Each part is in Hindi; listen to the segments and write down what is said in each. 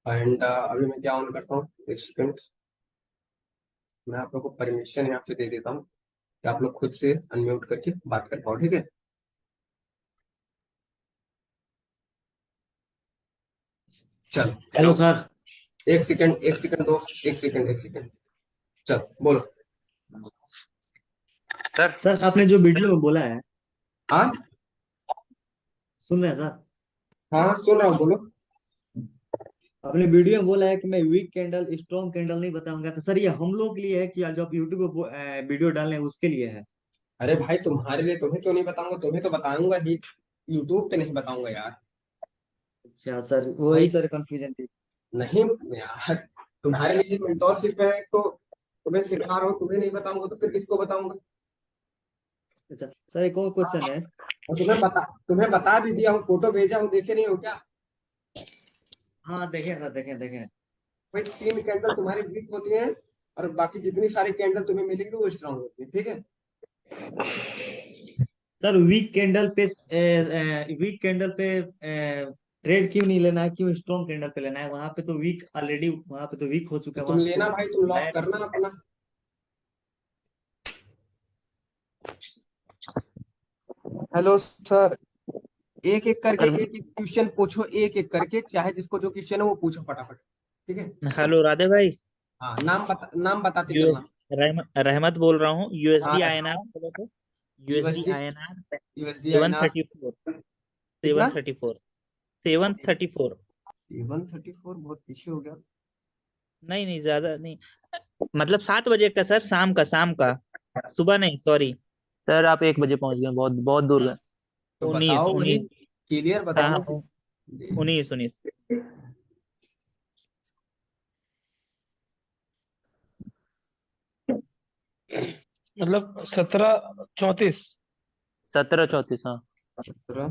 एंड अभी मैं क्या ऑन करता हूँ, एक सेकंड। मैं आप लोग को परमिशन यहाँ पे दे देता हूँ कि आप लोग खुद से अनम्यूट करके बात कर पाओ, ठीक है। चलो हेलो सर। एक सेकंड, एक सेकंड दोस्त, एक सेकंड, एक सेकंड। चल बोलो। सर सर आपने जो वीडियो में बोला है, हाँ सुन रहे हैं सर? हाँ हाँ, सुन रहा हूँ, बोलो। आपने वीडियो में बोला है कि मैं वीक कैंडल स्ट्रॉन्ग कैंडल नहीं बताऊंगा, तो सर ये हम लोग के लिए है कि जो आप यूट्यूब पे वीडियो डाल रहे हैं उसके लिए है? अरे भाई तुम्हारे लिए, तुम्हें क्यों नहीं बताऊंगा, तुम्हें तो बताऊंगा ही। यूट्यूब पे नहीं बताऊंगा यार। अच्छा सर, वही भाई सर कंफ्यूजन थी। नहीं यार, तुम्हारे लिए मेंटोरशिप है तो तुम्हें सिखा रहा हूँ, तुम्हें नहीं बताऊंगा तो फिर किसको बताऊंगा। अच्छा सर, एक और क्वेश्चन है। और तुम्हें बता भी दिया हूँ, फोटो भेजा हूँ, देखे नहीं हो क्या। हाँ देखें सर, देखें देखें। भाई 3 कैंडल तुम्हारी वीक होती है और बाकी जितनी सारी कैंडल तुम्हें मिलेंगी वो स्ट्रांग होती है, ठीक है। सर वीक कैंडल पे ट्रेड क्यों नहीं लेना है, क्यों स्ट्रॉन्ग कैंडल पे लेना है? वहां पे तो वीक ऑलरेडी, वहां पे तो वीक हो चुका तो है, तुम वहां से लेना तो भाई, तुम लॉस नया। करना अपना। Hello sir. एक एक करके सर एक एक क्वेश्चन पूछो, एक एक करके, चाहे जिसको जो क्वेश्चन है वो पूछो फटाफट, ठीक है। हेलो राधे भाई। हाँ नाम बताते यूएस चलना। रहमत बोल रहा हूँ। हाँ यूएसडी आईएनआर बोलो तो। यूएसडी यूएसडी, आईएनआर यूएसडी आई सेवन ना। थर्टी फोर कितना? 734 734। 134 बहुत पीछे हो गया। नहीं नहीं, ज्यादा नहीं। मतलब 7 बजे का सर, शाम का सुबह नहीं, सॉरी। सर आप 1 बजे पहुंच गए, बहुत बहुत दूर गए। तो उन्नीस बताओ वही, उन्नीस क्लियर बताओ हाँ ना हाँ, कि। 19 19। मतलब 17:34। 17:34 हाँ। 17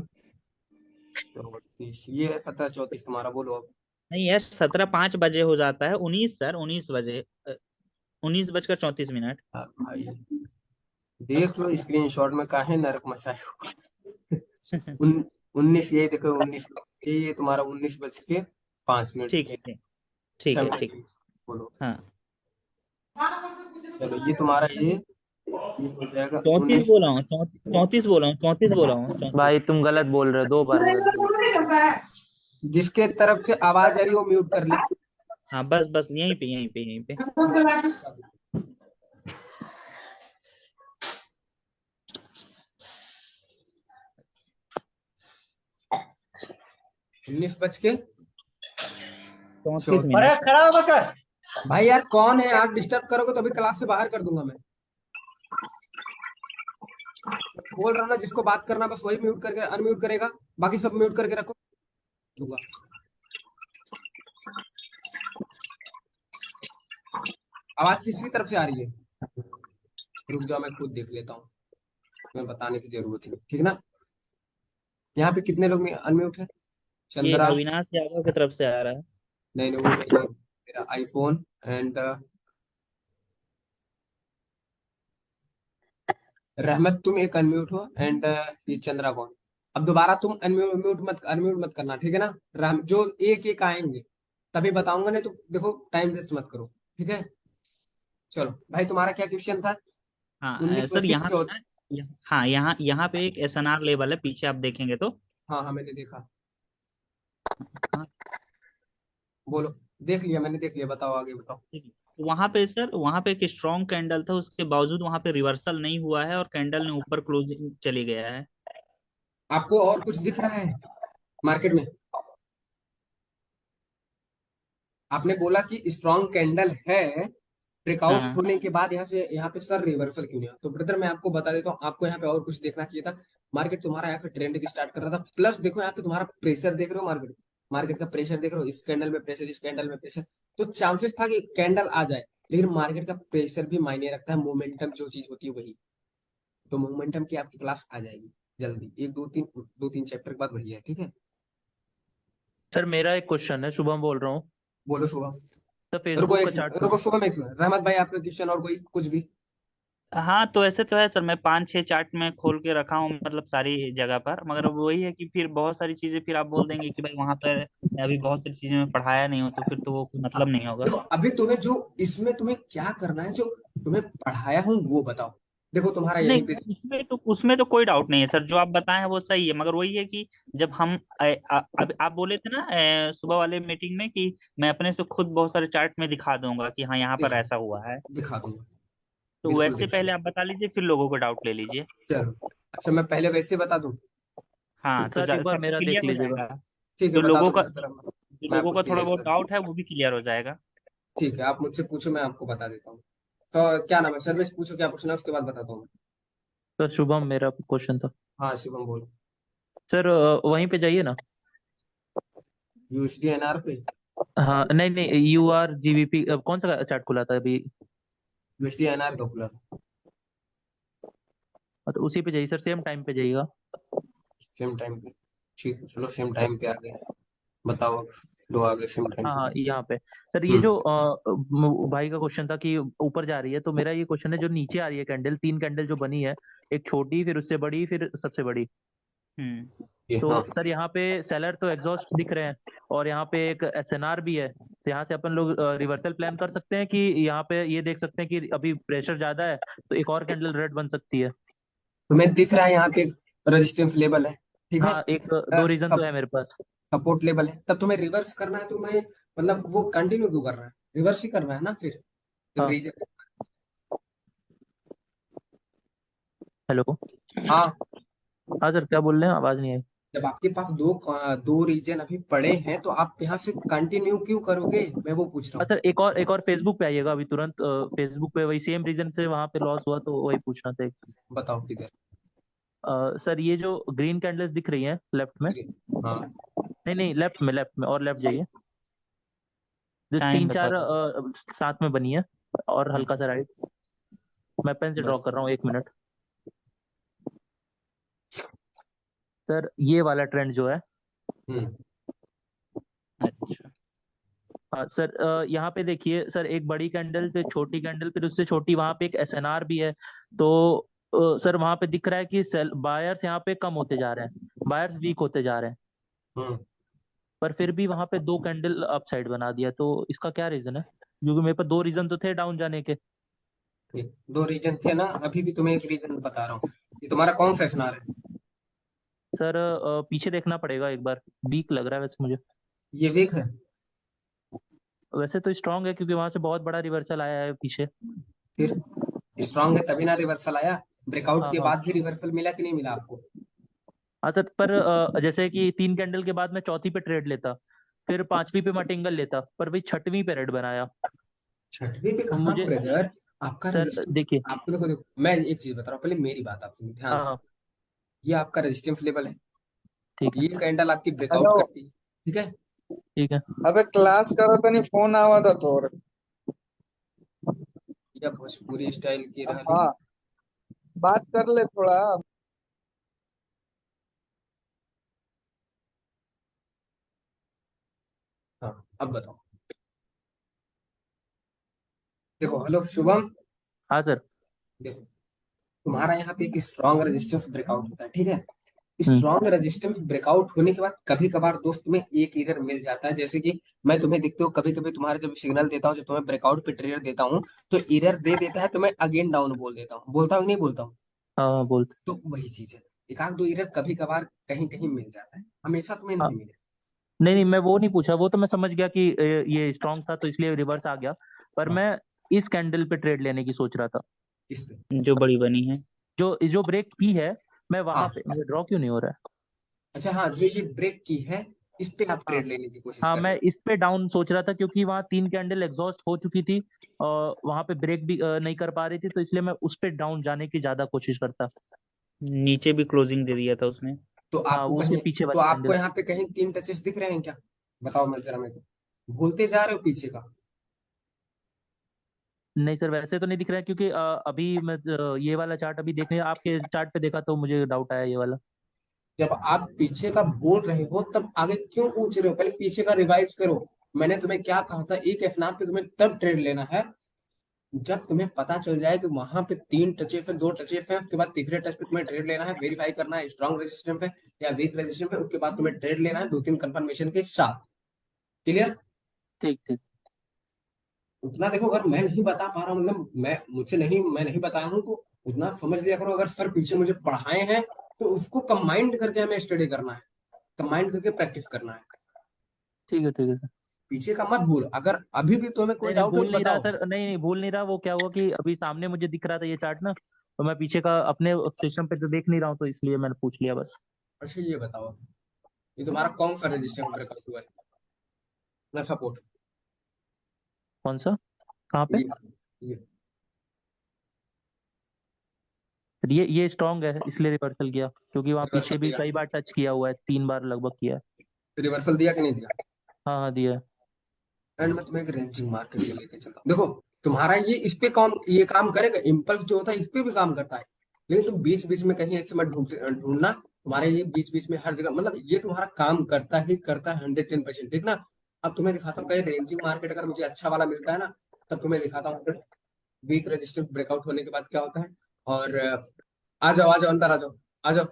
34, ये है 17 34 तुम्हारा, बोलो अब। नहीं यार, 17:05 हो जाता है। 19 सर, 19 बजे। 19:34 यार भाई देख लो स्क्रीनशॉट में, काहे नरक मचाए हो। उन 19, ये देखो 19, ये तुम्हारा 19:05। ठीक है, ठीक। ठीक है, ठीक। बोलो। हाँ। चलो ये तुम्हारा ये हो जाएगा 34 उन्नीस बोला हूँ, 34 बोला हूँ, 34 बोला हूँ, 34। भाई तुम गलत बोल रहे हो, 2 बार गलत बोल जिसके तरफ से आवाज आ रही है वो म्यूट कर ले। हाँ बस बस, यहीं पे यहीं पे यहीं पे। 19 बज के 34 चौतीस अरे मिनट खड़ा होकर। भाई यार कौन है, आप डिस्टर्ब करोगे तो अभी क्लास से बाहर कर दूंगा मैं। बोल रहा हूँ ना, जिसको बात करना बस वही म्यूट करके अनम्यूट करेगा, बाकी सब म्यूट करके रखो। दूंगा। आवाज किसी तरफ से आ रही है? रुक जाओ मैं खुद देख लेता हूँ, तुम्हें बताने की जरूरत ही नहीं, ठीक ना। यहाँ पे कितने लोग में अनम्यूट है? ये चंद्रा। अविनाश यादव की तरफ से आ रहा है। नहीं नहीं, वो मेरा आईफोन। एंड रहमत तुम एक अनम्यूट हो। एंड ये चंद्रा कौन? अब दोबारा तुम अनम्यूट मत करना, ठीक है ना। जो एक एक आएंगे तभी बताऊंगा, नहीं तो देखो टाइम वेस्ट मत करो, ठीक है। चलो भाई तुम्हारा क्या क्वेश्चन था? हाँ उन्नीस सर, बज के यहाँ पे चौ ना, हाँ यहाँ यहाँ पे एक एसएनआर लेवल है, पीछे आप देखेंगे तो। हाँ हाँ मैंने देखा। हाँ बोलो। देख लिया, मैंने देख लिया, बताओ आगे बताओ। ठीक है। तो वहां पे सर, वहां पे एक स्ट्रॉन्ग कैंडल था, उसके बावजूद वहां पे रिवर्सल नहीं हुआ है और कैंडल ने ऊपर क्लोजिंग चली गया है। आपको और कुछ दिख रहा है मार्केट में? आपने बोला कि स्ट्रॉन्ग कैंडल है, ब्रेकआउट हाँ होने के बाद यहाँ पे सर रिवर्सल क्यों नहीं हुआ? तो ब्रदर मैं आपको बता देता हूँ, आपको यहाँ पे और कुछ देखना चाहिए था। मार्केट तुम्हारा यहाँ पे ट्रेंड की स्टार्ट कर रहा था, प्लस देखो यहाँ पे तुम्हारा प्रेशर देख रहे हो, मार्केट मार्केट का प्रेशर देख रहे हो, इस कैंडल में प्रेशर, इस कैंडल में प्रेशर। तो चांसेस था कि कैंडल आ जाए, लेकिन मार्केट का प्रेशर भी मायने रखता है, मोमेंटम जो चीज होती है वही। तो मोमेंटम की आपकी क्लास आ जाएगी जल्दी, एक दो तीन चैप्टर के बाद वही है, ठीक है। सर, मेरा एक क्वेश्चन है, शुभम बोल रहा हूँ। बोलो शुभम। तो रुको फेसबुक एक का चार्ट सेकंड, रुको खुला। शुभम एक सेकंड, रहमत भाई आपका क्वेश्चन और कोई कुछ भी? हाँ तो ऐसे तो है सर, मैं 5-6 चार्ट में खोल के रखा हूँ मतलब सारी जगह पर, मगर वही है कि फिर बहुत सारी चीजें फिर आप बोल देंगे कि भाई वहां पर अभी बहुत सारी चीजें मैं पढ़ाया नहीं हूँ, तो फिर तो वो कोई हाँ, मतलब नहीं होगा। देखो अभी तुम्हें जो इसमें तुम्हें क्या करना है, जो तुम्हें पढ़ाया हूँ वो बताओ। देखो तुम्हारा नहीं, यहीं पे। उसमें तो कोई डाउट नहीं है सर, जो आप बताएं वो सही है, मगर वही है कि जब हम अब आप बोले थे ना सुबह वाले मीटिंग में कि मैं अपने से खुद बहुत सारे चार्ट में दिखा दूंगा कि हाँ यहाँ पर दिखा ऐसा हुआ है। दिखा दूंगा। तो बिल्कुल वैसे दिखा पहले दूंगा। आप बता लीजिए, फिर लोगों को डाउट ले लीजिए। चलो, अच्छा मैं पहले वैसे बता दूं। हाँ तो सर एक बार सबसे मेरा देख क्लियर हो लीजिएगा। जाएगा। ठीक है, जो बता लोगों दो का मेरी तरफ। जो मैं लोगों आपको का थोड़ा क्लियर बहुत कर दूं। डाउट है वो भी क्लियर हो जाएगा। ठीक है, आप मुझसे पूछो, मैं आपको बता देता हूँ। तो क्या नाम है, सर्विस पूछो क्या पूछना है, उसके बाद बताता हूँ मैं। सर शुभम मेरा क्वेश्चन था। हाँ शुभम बोलो। सर वहीं पे जाइए ना। यूएसडी एनआर पे। हाँ नहीं नहीं, URGBP कौन सा चार्ट खुला था अभी? यूएसडी एनआर का खुला था। तो उसी पे जाइए सर, सेम टाइम पे जाइएगा। सेम टाइम पे। ठीक है, चलो सेम टाइम पे आ गए। बताओ अब। दो आ गए सेम टाइम हाँ हाँ, पे। यहाँ पे। सर ये हम्म। जो भाई का क्वेश्चन था कि ऊपर जा रही है, तो मेरा ये क्वेश्चन है जो नीचे आ रही है कैंडल, 3 कैंडल जो बनी है, एक छोटी फिर उससे बड़ी फिर सबसे बड़ी। हम्म। ये तो हाँ। सर यहाँ पे सेलर तो एग्जॉस्ट दिख रहे हैं, और यहाँ पे एक SNR भी है, तो यहाँ से अपन लोग रिवर्सल प्लान कर सकते हैं कि यहाँ पे ये देख सकते हैं कि अभी प्रेशर ज्यादा है, तो एक और कैंडल रेड बन सकती है। तुम्हें दिख रहा है यहाँ पे रेजिस्टेंस लेवल है। ठीक है। हाँ, एक दो रीजन तो है मेरे पास। सपोर्ट लेवल है, तब तुम्हें रिवर्स करना है, तो मैं मतलब वो कंटिन्यू क्यों कर रहा है, रिवर्स ही करना है ना फिर। जब हाँ। रीजन। हेलो। हाँ। हाँ सर, क्या बोल रहे हैं, आवाज नहीं आई। जब आपके पास दो रीजन अभी पड़े हैं, तो आप यहाँ से कंटिन्यू क्यों करोगे, मैं वो पूछ रहा हाँ हूँ। सर, एक और फेसबुक पे आइएगा अभी तुरंत, फेसबुक पे वही सेम रीजन से वहां पे लॉस हुआ, तो वही पूछना था एक चीज। बताओ किधर। सर ये जो ग्रीन कैंडल्स दिख रही हैं लेफ्ट में, हाँ। नहीं नहीं, लेफ्ट में और लेफ्ट जाइए, जो टाइम तीन बता चार दो। साथ में बनी है, और हम्म, हल्का सा राइट। मैं पेन से ड्रॉ बस। कर रहा हूँ, 1 मिनट। सर ये वाला ट्रेंड जो है, हम्म। अच्छा। सर यहाँ पे देखिए सर, एक बड़ी कैंडल से छोटी कैंडल, फिर उससे छोटी, वहां पे एक SNR भी है। तो सर वहां पे दिख रहा है कि सेल बायर्स यहाँ पे कम होते जा रहे हैं, बायर्स वीक होते जा रहे हैं, हम्म। पर फिर भी वहां पे 2 कैंडल अप साइड बना दिया, तो इसका क्या रीजन है? क्योंकि मेरे पास 2 रीजन तो थे डाउन जाने के। ठीक। दो रीजन थे ना, अभी भी तुम्हें एक रीजन बता रहा हूँ। ये तुम्हारा कौन सा स्नार है। सर पीछे देखना पड़ेगा एक बार, वीक लग रहा है वैसे मुझे। ये वीक है। वैसे तो स्ट्रांग है, क्योंकि वहां से बहुत बड़ा रिवर्सल आया है पीछे। फिर स्ट्रांग है तभी ना रिवर्सल आया। ब्रेकआउट हाँ के हाँ। बाद भी रिवर्सल मिला कि नहीं मिला आपको। हाँ सर, पर जैसे कि 3 कैंडल के बाद मैं चौथी पे ट्रेड लेता, फिर पांचवी पे मटिंगल लेता, पर वही छठवीं पे रेड बनाया। छठवीं पे तो कहाँ मुझे, ब्रदर। आपका सर रजिस्टर। देखिए। आपको देखो देखो, मैं एक चीज बता रहा हूँ, पहले मेरी बात आप सुनो ध्यान हाँ से। हाँ, ये आपका रेजिस्टेंस लेवल है। ठीक है। ये कैंडल आपकी ब्रेकआउट हेलो। करती है। ठीक है। ठीक है। अबे क्लास करो तो नहीं, फोन आवा था तोर। ये भोजपुरी स्टाइल की रहली। हाँ, बात कर ले थोड़ा। हाँ अब बताओ। देखो हेलो शुभम। हाँ सर। देखो तुम्हारा यहाँ पे एक स्ट्रॉन्ग रेजिस्टेंस ब्रेकआउट होता है, ठीक है। हम्म। स्ट्रॉन्ग रेजिस्टेंस ब्रेकआउट होने के बाद कभी कभार दोस्त तुम्हें एक एरर मिल जाता है, जैसे कि मैं तुम्हें देखते हो कभी कभी तुम्हारे जब सिग्नल देता हूँ, जब तुम्हें ब्रेकआउट पे ट्रेड देता हूँ, तो एरर दे देता है, तो मैं अगेन डाउन बोल देता हूँ, बोलता हूँ कि नहीं बोलता हूँ। हाँ हाँ, बोलते। तो वही चीज है। एक आध दो एरर कभी कभार कहीं कहीं मिल जाता है, हमेशा तुम्हें हाँ, नहीं मिले। नहीं नहीं, ठीक है। मैं वो नहीं पूछा, वो तो मैं समझ गया कि ये स्ट्रांग था तो इसलिए रिवर्स आ गया, पर हाँ। मैं इस कैंडल पे ट्रेड लेने की सोच रहा था, इस पे। जो बड़ी बनी है। जो जो ब्रेक की है, मैं वहां हाँ। पे, मुझे ड्रॉ क्यों नहीं हो रहा है? अच्छा हाँ, जो ये ब्रेक की है, इस पे आप हाँ ट्रेड लेने की कोशिश हाँ, कर मैं रहे हो। इस पे डाउन सोच रहा था, क्योंकि वहाँ 3 कैंडल एग्जॉस्ट हो चुकी थी, और वहां पे ब्रेक भी नहीं कर पा रही थी, तो इसलिए मैं उस पे डाउन जाने की ज्यादा कोशिश करता। नीचे भी क्लोजिंग दे दिया था उसने। तो हाँ, आपको वो उससे कहीं। पीछे तो वाली आपको कैंडल। यहाँ पे कहीं तीन टचेस दिख रहे हैं क्या। बताओ मैं जरा, मेरे को भूलते जा रहे हो पीछे का। नहीं सर, वैसे तो नहीं दिख रहा है, क्योंकि अभी मैं ये वाला चार्ट अभी देखने आपके चार्ट पे देखा, तो मुझे डाउट आया ये वाला। जब आप पीछे का बोल रहे हो तब आगे क्यों पूछ रहे हो, पहले पीछे का रिवाइज करो। मैंने तुम्हें क्या कहा था, एक एफनार पे तुम्हें तब ट्रेड लेना है जब तुम्हें पता चल जाए कि वहां पे 3 टचेफ है, 2 टचेफ है, उसके बाद तीसरे टच पे तुम्हें ट्रेड लेना है, वेरीफाई करना है स्ट्रॉन्ग रेजिस्टेंस है या वीक रेजिस्टेंस है, उसके बाद तुम्हें ट्रेड लेना है 2-3 कंफर्मेशन के साथ। क्लियर? ठीक ठीक। उतना देखो, अगर मैं नहीं बता पा रहा हूँ, मतलब मैं नहीं बताया हूँ, तो उतना समझ लिया करो। अगर सर पीछे मुझे पढ़ाए हैं तो उसको कंबाइंड करके हमें स्टडी करना है, कंबाइंड करके प्रैक्टिस करना है। ठीक है सर। पीछे का मत भूल। अगर अभी भी तुम्हें कोई नहीं नहीं डाउट हो भूल तो नहीं रहा बताओ। सर, नहीं नहीं भूल नहीं रहा। वो क्या हुआ कि अभी सामने मुझे दिख रहा था ये चार्ट ना, तो मैं पीछे का अपने सिस्टम पे तो देख नहीं रहा हूँ, तो इसलिए मैंने पूछ लिया बस। अच्छा ये बताओ, ये तुम्हारा कौन सा रजिस्टर ब्रेकआउट हुआ है, सपोर्ट? कौन सा? कहाँ पे? ये सर ये स्ट्रांग है, इसलिए रिवर्सल किया, क्योंकि वहाँ पीछे रिवर्सल भी दिया, कई बार टच किया हुआ है, 3 बार लगभग किया है। रिवर्सल दिया कि नहीं दिया? हाँ हाँ दिया है। एंड मैं तुम्हें एक रेंजिंग मार्केट में लेके चलता हूँ। देखो, तुम्हारा ये इस पे काम, ये काम करेगा, इम्पल्स जो होता है इस पे भी काम करता है, लेकिन तुम बीच बीच में कहीं ऐसे मत ढूंढना। तुम्हारे ये बीच बीच में हर जगह, मतलब ये तुम्हारा काम करता ही करता है 110%, ठीक ना? अब तुम्हें दिखाता हूँ कहीं रेंजिंग मार्केट अगर मुझे अच्छा वाला मिलता है ना, तब तुम्हें दिखाता हूँ वीक रेजिस्टेंस ब्रेकआउट होने के बाद क्या होता है। और आ जाओ अंदर, आ जाओ, आ जाओ।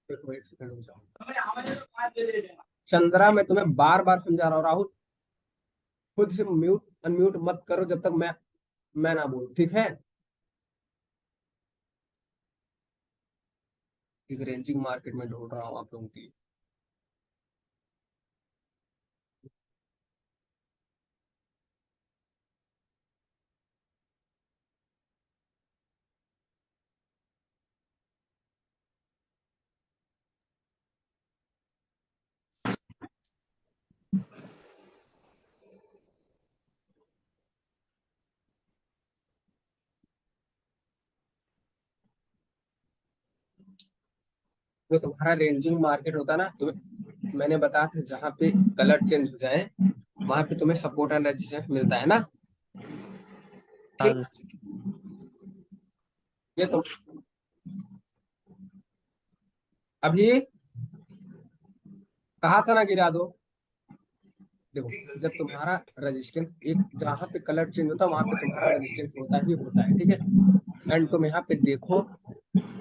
देखो एक सेकंड रुक जाओ। चंद्रा, मैं तुम्हें बार बार समझा रहा हूँ राहुल, खुद से म्यूट अनम्यूट मत करो जब तक मैं ना बोलूं, ठीक है? एक रेंजिंग मार्केट में ढूंढ रहा हूँ आप लोगों के लिए। जो तुम्हारा रेंजिंग मार्केट होता है ना, तो मैंने बताया था जहां पे कलर चेंज हो जाए वहां पे तुम्हें सपोर्ट एंड रेजिस्टेंस मिलता है ना, हाँ ठीक? सर। ये तो अभी कहा था ना गिरा दो। देखो, जब तुम्हारा रेजिस्टेंस एक जहां पे कलर चेंज होता है वहां पे तुम्हारा रेजिस्टेंस होता है, ठीक है? एंड तुम यहाँ पे देखो,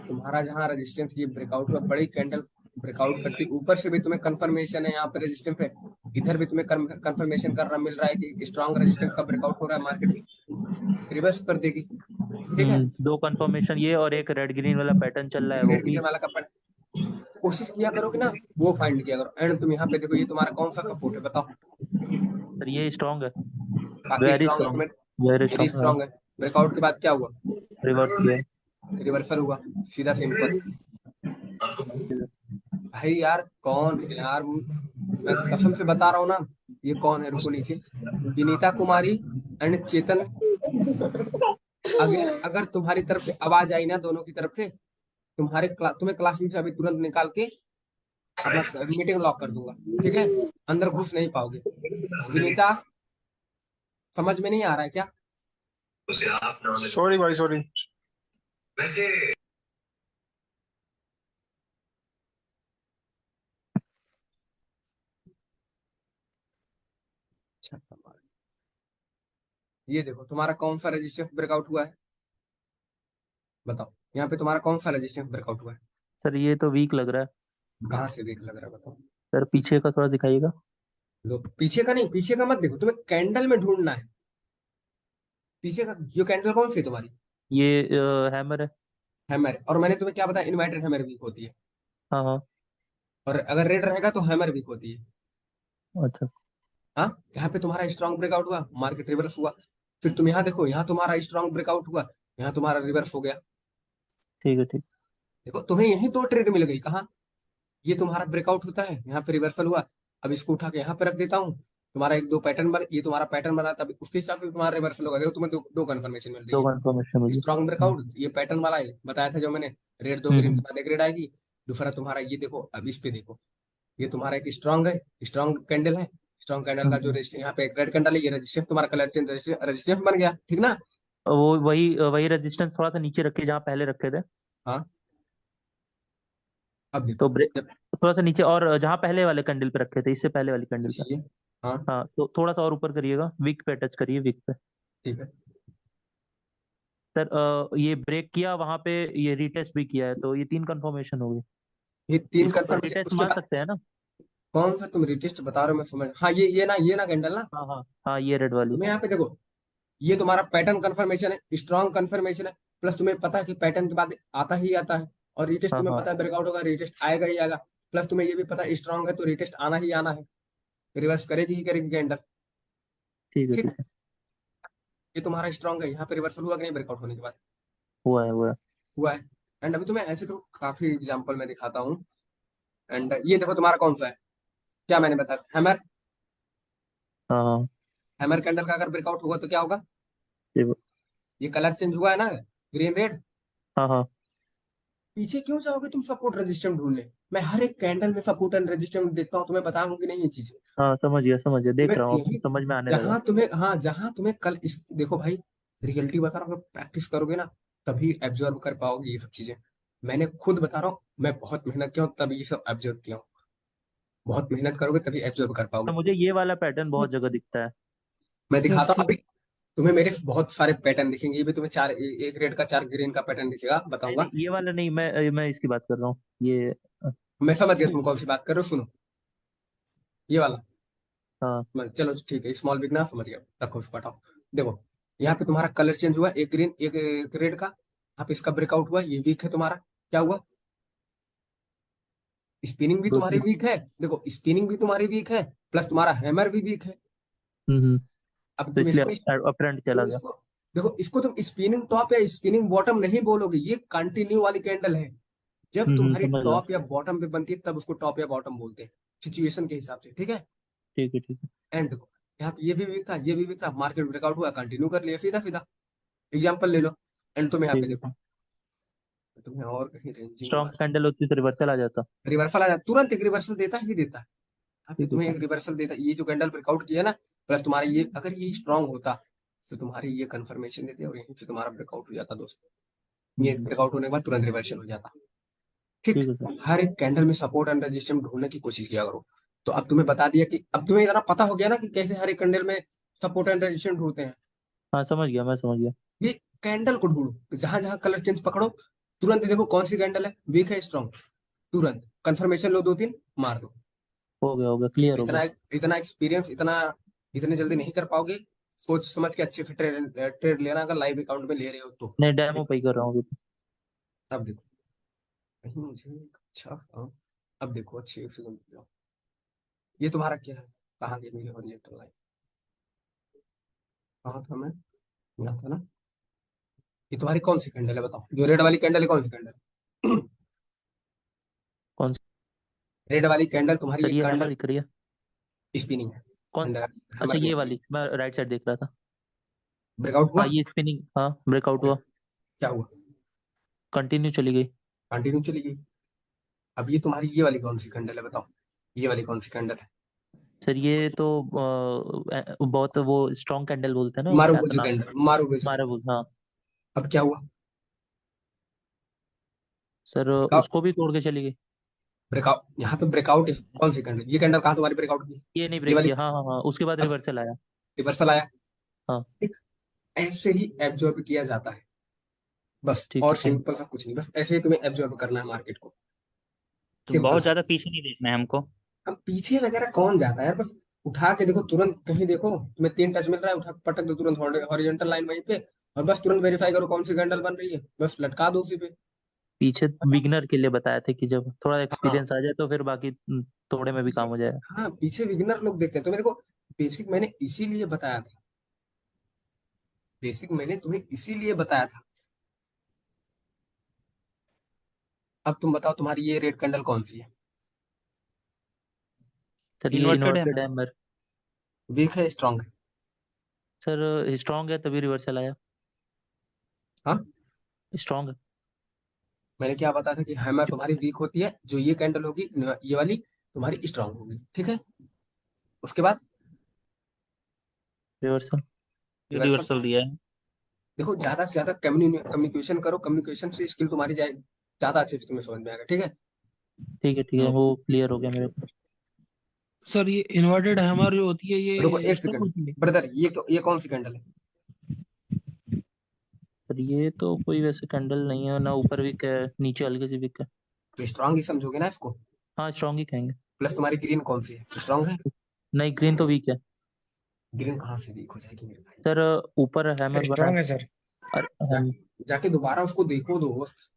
तुम्हारा जहाँ रेजिस्टेंस ये ब्रेकआउट हुआ, बड़ी कैंडल ब्रेकआउट करती, ऊपर से भी तुम्हें कंफर्मेशन है यहाँ पे रेजिस्टेंस है, इधर भी तुम्हें कंफर्मेशन करना मिल रहा है कि स्ट्रॉन्ग रेजिस्टेंस का ब्रेकआउट हो रहा है, मार्केट रिवर्स कर देगी, ठीक है? 2 कंफर्मेशन ये और एक रेड ग्रीन वाला पैटर्न चल रहा है वो रेड भी। ग्रीन वाला का कोशिश किया करो कि ना, वो फाइंड किया करो। एंड तुम यहाँ पे देखो, ये तुम्हारा कौन सा सपोर्ट है बताओ? सर ये स्ट्रांग है, काफी वेरी स्ट्रांग है स्ट्रांग, तुम्हें, वेरी वेरी स्ट्रांग। हाँ, स्ट्रांग है। ब्रेकआउट के बाद क्या हुआ? रिवर्स किया है। रिवर्सल हुआ, सीधा सिंपल। भाई यार कौन है यार, मैं कसम से बता रहा हूँ ना, ये कौन है, रुको नीचे, विनीता कुमारी एंड चेतन। अगर अगर तुम्हारी तरफ से आवाज आई ना दोनों की तरफ से, तुम्हें क्लास में से अभी तुरंत निकाल के अपना मीटिंग लॉक कर दूंगा, ठीक है? अंदर घुस नहीं पाओगे। विनीता, समझ में नहीं आ रहा है क्या? सॉरी भाई सॉरी। अच्छा, ये देखो तुम्हारा कौन सा रेजिस्टेंस ब्रेकआउट हुआ है, बताओ? यहाँ पे तुम्हारा कौन सा रेजिस्टेंस ब्रेकआउट हुआ है? सर ये तो वीक लग रहा है। कहाँ से वीक लग रहा है बताओ? सर पीछे का थोड़ा दिखाइएगा। लो, पीछे का नहीं, पीछे का मत देखो, तुम्हें कैंडल में ढूंढना है पीछे का। ये कैंडल कौन सी है तुम्हारी? ये हैमर है। हैमर। और मैंने तुम्हें क्या बताया, इन्वर्टेड हैमर वीक होती है, हाँ हाँ। और अगर रेड रहेगा तो हैमर वीक होती है। अच्छा। हाँ, यहाँ पे तुम्हारा स्ट्रॉन्ग ब्रेकआउट हुआ, मार्केट रिवर्स हुआ। फिर तुम यहाँ देखो, यहाँ तुम्हारा स्ट्रॉन्ग ब्रेकआउट हुआ, यहाँ तुम्हारा रिवर्स हो गया। ठीक है ठीक। देखो तुम्हें यही 2 ट्रेड मिल गई, कहाँ? ये तुम्हारा ब्रेकआउट होता है, यहाँ पे रिवर्सल हुआ, अब इसको उठा के यहाँ पे रख देता हूँ, तुम्हारा 1-2 पैटर्न बन, ये तुम्हारा पैटर्न बना, तब उसके हिसाब से तुम्हारा रिवर्सल होगा। देखो तुम्हें दो कंफर्मेशन मिल रही दो है, कंफर्मेशन मुझे। स्ट्रॉन्ग ब्रेकआउट ये पैटर्न वाला है, बताया था जो मैंने, रेड 2 ग्रीन के हम्म। बाद एक रेड आएगी। दूसरा तुम्हारा ये देखो, अब इस पे देखो, ये तुम्हारा एक स्ट्रॉन्ग है, स्ट्रॉन्ग कैंडल है, स्ट्रॉन्ग कैंडल का जो रेजिस्टेंस यहाँ पे एक रेड कैंडल है, ये रेजिस्टेंस तुम्हारा कलर चेंज रेजिस्टेंस बन गया, ठीक ना। वो वही वही रेजिस्टेंस थोड़ा सा नीचे रखे जहाँ पहले रखे थे। हाँ, अब देखो तो जब थोड़ा सा नीचे, और जहाँ पहले वाले कैंडल पे रखे थे, इससे पहले वाली कैंडल पे। चाहिए, हाँ हाँ, तो थोड़ा सा और ऊपर करिएगा, विक पे टच करिए, विक पे। ठीक है। सर ये ब्रेक किया वहां पे, ये रीटेस्ट भी किया है, तो ये 3 कंफर्मेशन हो गई। ये 3 इसको कंफर्मेशन, रीटेस्ट उसके मान बाद सकते हैं ना? कौन सा तुम रिटेस्ट बता रहे हो, मैं समझ, हाँ ये ना कैंडल ना। हाँ हाँ हाँ, ये रेड वाली। तुम्हें यहाँ पे देखो, ये तुम्हारा पैटर्न कंफर्मेशन है, स्ट्रॉन्ग कंफर्मेशन है, प्लस तुम्हें पता है कि पैटर्न के बाद आता ही आता है, और रिटेस्ट हाँ तुम्हें हाँ, पता है ब्रेकआउट होगा, रिटेस्ट आएगा ही आएगा। प्लस तुम्हें ये भी पता है स्ट्रॉन्ग है तो रिटेस्ट आना ही आना है, रिवर्स करेगी ही करेगी कैंडल। ठीक है ठीक ठीक है, है। ये तुम्हारा स्ट्रॉन्ग है, यहाँ पे रिवर्सल हुआ कि नहीं ब्रेकआउट होने के बाद? हुआ है हुआ है। हुआ है। एंड अभी तुम्हें ऐसे तो काफी एग्जाम्पल मैं दिखाता हूँ। एंड ये देखो तुम्हारा कौन सा है, क्या मैंने बताया, हैमर। हाँ हाँ, हैमर कैंडल का अगर ब्रेकआउट होगा तो क्या होगा? ये- ये कलर चेंज हुआ है ना, ग्रीन रेड। हाँ हाँ पीछे क्यों जाओगे तुम सपोर्ट रेजिस्टेंस ढूंढने? मैं हर एक कैंडल में सपोर्ट एंड रेजिस्टेंस देखता हूँ, तुम्हें बताऊं कि नहीं ये चीज? हाँ, समझ गया देख तुम्हें रहा हूँ, अब यही, समझ में आने लगा। जहां तुम्हें, हाँ जहां तुम्हें कल इस देखो भाई, रियलिटी बता रहा हूँ, प्रैक्टिस करोगे ना तभी एब्जॉर्व कर पाओगे ये सब चीजें। मैंने खुद बता रहा हूँ, मैं बहुत मेहनत किया हूँ तभी ये सब एब्जॉर्व किया हूँ। बहुत मेहनत करोगे तभी एब्जॉर्व कर तो पाओगे। मुझे ये वाला पैटर्न बहुत जगह दिखता है। मैं दिखाता हूँ अभी, तुम्हें मेरे बहुत सारे पैटर्न दिखेंगे, ये भी तुम्हें चार, एक रेड का 4 ग्रीन का पैटर्न दिखेगा, नहीं बताऊंगा। नहीं, ये वाला नहीं, मैं इसकी बात कर रहा हूँ, ये। मैं समझ गया तुम कौन सी बात कर रहे हो, सुनो ये वाला। हाँ, चलो ठीक है, स्मॉल बिग ना, समझ गया, रखो उसको हटाओ। देखो यहाँ पे तुम्हारा कलर चेंज हुआ, एक ग्रीन एक रेड का, यहाँ पे इसका ब्रेकआउट हुआ, ये वीक है तुम्हारा। क्या हुआ? स्पिनिंग भी तुम्हारी 2 3। वीक है, देखो स्पिनिंग भी तुम्हारी वीक है, प्लस तुम्हारा हैमर भी वीक है। हम्म। अब तो इसलिए अपट्रेंड चला तुम गया। इसको देखो, इसको तुम स्पिनिंग टॉप या स्पिनिंग बॉटम नहीं बोलोगे, ये कंटिन्यू वाली कैंडल है। जब तुम्हारी समझ गया। टॉप या बॉटम पे बनती है तब उसको टॉप या बॉटम बोलते हैं, सिचुएशन के हिसाब से, ठीक है। ठीक है ठीक है। एंड देखो यहाँ पे ये भी वीक था, ये भी वीक था, मार्केट ब्रेकआउट हुआ, कंटिन्यू कर लिया सीधा सीधा। एग्जाम्पल ले लो। एंड तुम यहाँ पे ठीक है देखो, ठीक। तुम्हें और कहीं रेंजिंग स्ट्रॉन्ग मार्केट, कैंडल होती तो रिवर्सल आ जाता। रिवर्सल आ जाता, तुरंत एक रिवर्सल देता ही देता है। यहाँ पे ठीक है तुम्हें ठीक एक रिवर्सल देता है, ये जो कैंडल ब्रेकआउट किया ना, प्लस तुम्हारा ये अगर ये स्ट्रांग होता तो तुम्हारी ये कंफर्मेशन देती और यहीं से तुम्हारा ब्रेकआउट हो जाता दोस्तों। ये हम्म, ब्रेकआउट होने के बाद तुरंत रिवर्सल हो जाता। ठीक। ठीक है सर। हर एक कैंडल में सपोर्ट एंड रेजिस्टेंस ढूंढने की कोशिश किया करो। तो अब तुम्हें बता दिया कि अब तुम्हें इतना पता हो गया ना कि कैसे हर एक कैंडल में सपोर्ट एंड रेजिस्टेंस ढूंढते हैं। हाँ, समझ गया, मैं समझ गया। ये कैंडल को ढूंढो, जहां जहां कलर चेंज पकड़ो, तुरंत देखो कौन सी कैंडल है वीक है स्ट्रॉन्ग, तुरंत कंफर्मेशन लो, 2 3 मार दो। हो गया, क्लियर हो गया। इतना इतना एक्सपीरियंस, इतने जल्दी नहीं कर पाओगे। सोच समझ के अच्छे से ट्रेड लेना, अगर लाइव अकाउंट में ले रहे हो तो। नहीं, डेमो पे ही कर रहा हूँ अभी तो। अब देखो, कहीं मुझे एक अच्छा अब देखो अच्छे से समझो। ये तुम्हारा क्या है, कहाँ गई मेरी हॉरिजॉन्टल लाइन? कहाँ था मैं? यहाँ था ना। ये तुम्हारी कौन सी कैंडल है बताओ, जो रेड वाली कैंडल है कौन सी कैंडल? कौन सा? रेड वाली कैंडल तुम्हारी सर एक ये हैमर कैंडल दिख रही है। स्पिनिंग है। कौन? एंड अच्छा, हैमर भी ये वाली मैं राइट साइड देख रहा था। ब्रेकआउट हाँ, हुआ। ये स्पिनिंग, हाँ, ब्रेकआउट हुआ। क्या हुआ? कंटिन्यू चली गई। कंटिन्यू चली गई। अब ये तुम्हारी ये वाली कौन सी कैंडल है बताओ, ये वाली कौन सी कैंडल है? सर ये तो बहुत वो स्ट्रॉन्ग कैंडल बोलते हैं ना, वो क्या था मारुबुजु नाम? Candle, मारुबुजु candle. माराबुल, हाँ। अब क्या हुआ? सर ब्रेकआउट, उसको भी तोड़ के चली गई। ब्रेकआउट यहाँ पे ब्रेकआउट कौन सी कैंडल, ये कैंडल कहाँ तुम्हारी ब्रेकआउट की? ये नहीं ये ब्रेक वाली। किया, हाँ हाँ हाँ, उसके बाद अब रिवर्सल आया। रिवर्सल आया। हाँ, ठीक, ऐसे ही एब्जॉर्ब किया जाता है, बस ठीक और है ठीक। सिंपल सा कुछ नहीं, बस ऐसे ही तुम्हें एब्जॉर्ब करना है मार्केट को, तो सिंपल बहुत सा। ज्यादा पीछे नहीं देखना है हमको। अब पीछे वगैरह कौन जाता है यार, बस उठा के देखो तुरंत, कहीं देखो तुम्हें 3 टच मिल रहा है, उठा के पटक दो तुरंत हॉरिजॉन्टल लाइन वहीं पे, और बस तुरंत वेरीफाई करो कौन सी कैंडल बन रही है, बस लटका दो उसी पे। पीछे बिगनर के लिए बताया था कि जब थोड़ा हाँ एक्सपीरियंस आ जाए तो फिर बाकी थोड़े में भी पीछे, काम हो जाएगा। हाँ पीछे बिगिनर लोग देखते हैं, तुम्हें देखो बेसिक मैंने इसीलिए बताया था, बेसिक मैंने तुम्हें इसीलिए बताया था। अब तुम बताओ तुम्हारी ये रेड कैंडल कौन सी है? सर ये इन्वर्टेड है इन्वर्टेड ना? हैमर। वीक है स्ट्रांग है? सर स्ट्रांग है तभी रिवर्सल आया। हाँ, स्ट्रांग है। मैंने क्या बताया था कि हैमर तुम्हारी वीक होती है, जो ये कैंडल होगी ये वाली तुम्हारी स्ट्रांग होगी, ठीक है। उसके बाद रिवर्सल। रिवर्सल। रिवर्सल दिया है। देखो ज्यादा से ज्यादा कम्युनिकेशन करो, कम्युनिकेशन से स्किल तुम्हारी जाए ज्यादा अच्छे से तुम्हें समझ में आएगा, ठीक है। ठीक है वो क्लियर हो गया मेरे को। सर ये इन्वर्टेड हैमर जो होती है रुको ये एक स्टक सेकंड होती है? ब्रदर, ये कौन सी कैंडल है? पर ये तो कोई वैसे कैंडल नहीं है ना, ऊपर विक है नीचे हल्की सी विक है। तो स्ट्रांग ही समझोगे ना इसको। हाँ स्ट्रॉन्ग ही कहेंगे। प्लस तुम्हारी ग्रीन कौन सी है, स्ट्रांग है? नहीं ग्रीन तो वीक है। ग्रीन कहाँ से वीक हो जाएगी मेरे भाई? सर ऊपर हैमर बना स्ट्रांग है। है सर। जाके दोबारा उसको देखो दोस्त।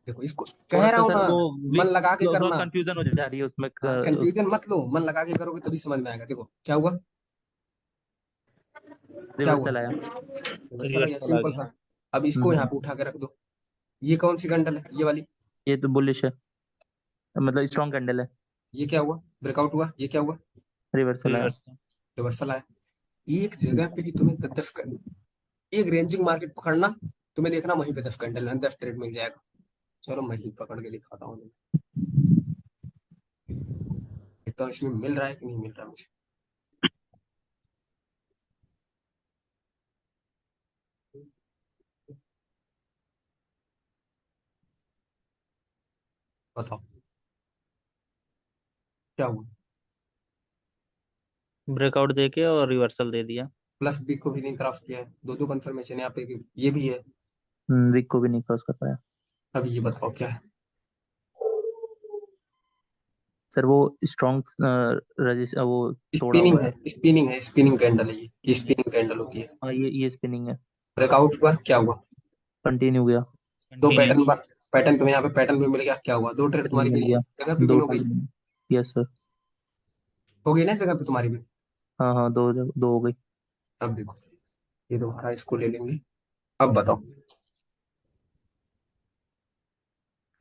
देखो इसको कह थोड़ा रहा सा हूँ सर ना, वो मन वीक, लगा के थोड़ा करना। कंफ्यूजन हो जा रही है उसमें कंफ्यूजन मत लो, मन लगा के करोगे तभी समझ में आएगा। देखो क्या हुआ, क्या हुआ? रिवर्सल आया। रिवर्सल आ गया, रिवर्सल आ सिंपल गया। सा। अब इसको यहाँ हम्म, पे उठा के रख दो। ये कौन सी कैंडल है, ये वाली? ये तो बुलिश है, मतलब स्ट्रॉन्ग कैंडल है। ये क्या हुआ, ब्रेकआउट हुआ, ये क्या हुआ? रिवर्सल आया। रिवर्सल। रिवर्सल आया। एक जगह पे ही तुम्हें एक रेंजिंग मार्केट पकड़ना, तुम्हें देखना वहीं पे 10 कैंडल 10 ट्रेड मिल जाएगा। चलो मैं ही पकड़ के दिखाता हूँ, देखता हूँ इसमें मिल रहा है कि नहीं मिल रहा मुझे। बताओ क्या हुआ। ब्रेकआउट देके और रिवर्सल दे दिया। प्लस बी को भी नहीं क्रॉस किया है, दो दो कंफर्मेशन यहाँ पे ये भी है। वीक को भी नहीं क्रॉस कर पाया। अब ये बताओ क्या है। सर वो स्ट्रॉन्ग रजिस्टर वो तोड़ा स्पिनिंग हुआ है, है। स्पिनिंग है, स्पिनिंग कैंडल है, ये स्पिनिंग कैंडल होती है। हाँ ये स्पिनिंग है। ब्रेकआउट हुआ, क्या हुआ? कंटिन्यू गया। दो कंटिन्यू। पैटर्न, पैटर्न तुम्हें यहाँ पे पैटर्न भी मिल गया, क्या हुआ? दो ट्रेड तुम्हारी मिल गिनी है, गया। जगह पे भी दो हो गई। ट्रेड। Yes sir. हो गई ना जगह पे तुम्हारी भी। हाँ हाँ दो दो हो गई। अब देखो ये तुम्हारा, इसको ले लेंगे। अब बताओ।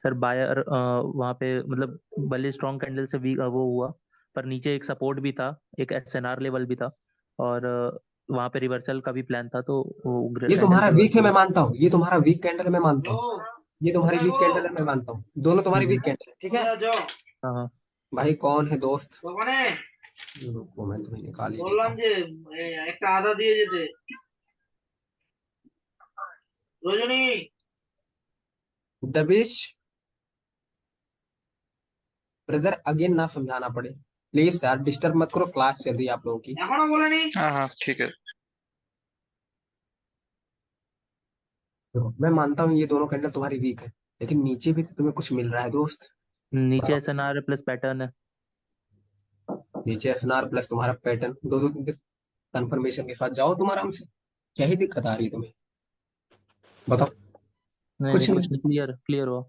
सर बायर वहाँ पे मतलब भले स्ट्रॉन्ग कैंडल से वीक वो हुआ, पर नीचे एक सपोर्ट भी था, एक एसएनआर लेवल भी था, और वहाँ पे रिवर्सल का भी प्लान था, तो वो ये कैंडल तुम्हारा रिवर्स वीक है मैं हुई। मानता हूँ, ये तुम्हारा वीक कैंडल है मैं मानता हूँ। ये तुम्हारी वीक कैंडल है मैं मानता हूँ, दोनों तुम्हारी हम्म, वीक कैंडल है, ठीक है। हाँ हाँ। भाई कौन है दोस्त? रुको मैं तुम्हें निकाल ही देता हूँ। दबिश ब्रदर, अगेन ना समझाना पड़े प्लीज यार, डिस्टर्ब मत करो, क्लास चल रही है आप लोगों की। हाँ हाँ ठीक है। देखो मैं मानता हूँ ये दोनों कैंडल तुम्हारी वीक है, लेकिन नीचे भी तो तुम्हें कुछ मिल रहा है दोस्त। नीचे बताओ। एसएनआर प्लस पैटर्न है। नीचे एसएनआर प्लस तुम्हारा पैटर्न, दो दो कंफर्मेशन के साथ जाओ तुम आराम से। क्या ही दिक्कत आ रही है तुम्हें, बताओ। नहीं नहीं कुछ कुछ नहीं, नहीं, क्लियर क्लियर हुआ।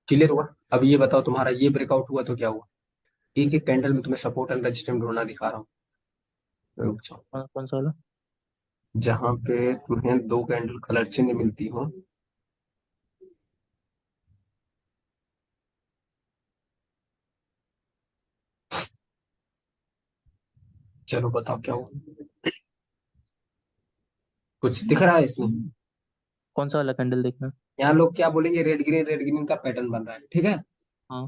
क्लियर हुआ। अब ये बताओ तुम्हारा ये ब्रेकआउट हुआ तो क्या हुआ? एक एक कैंडल में तुम्हें सपोर्ट एंड रेजिस्टेंस ढूंढना दिखा रहा हूँ। रुक जाओ। कौन सा वाला? जहाँ पे तुम्हें दो कैंडल कलर चेंज मिलती हो, चलो बताओ क्या हुआ। कुछ दिख रहा है इसमें? कौन सा वाला कैंडल देखना? यहाँ लोग क्या बोलेंगे, रेड ग्रीन का पैटर्न बन रहा है, ठीक है। हाँ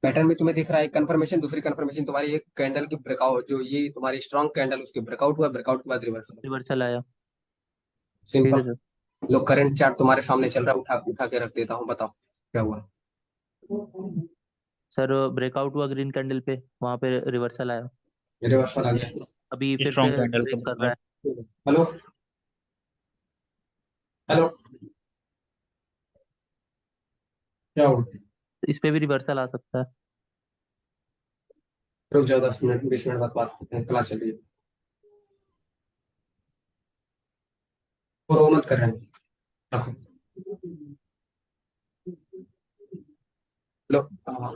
पैटर्न में तुम्हें दिख रहा है कंफर्मेशन, दूसरी कंफर्मेशन तुम्हारी एक कैंडल की ब्रेकआउट, जो ये तुम्हारी स्ट्रॉन्ग कैंडल उसके ब्रेकआउट हुआ, ब्रेकआउट के बाद रिवर्सल। रिवर्सल आया। ठीक है सिंपल। सर। लो करंट चार्ट तुम्हारे सामने चल रहा है, उठा उठा के रख देता हूँ, बताओ क्या हुआ। सर ब्रेकआउट हुआ ग्रीन कैंडल पे, वहाँ पे रिवर्सल आया। रिवर्सल आ अभी गया। अभी फिर स्ट्रॉन्ग से कैंडल ब्रेक को कर बोल रहा रहा है। हेलो, हेलो, क्या हुआ? इस पे भी रिवर्सल आ सकता है। रुक जाओ 10 मिनट 20 मिनट बाद बात करते हैं, क्लास चल रही है। और वो मत कर रहे हैं, रखो। लो हाँ।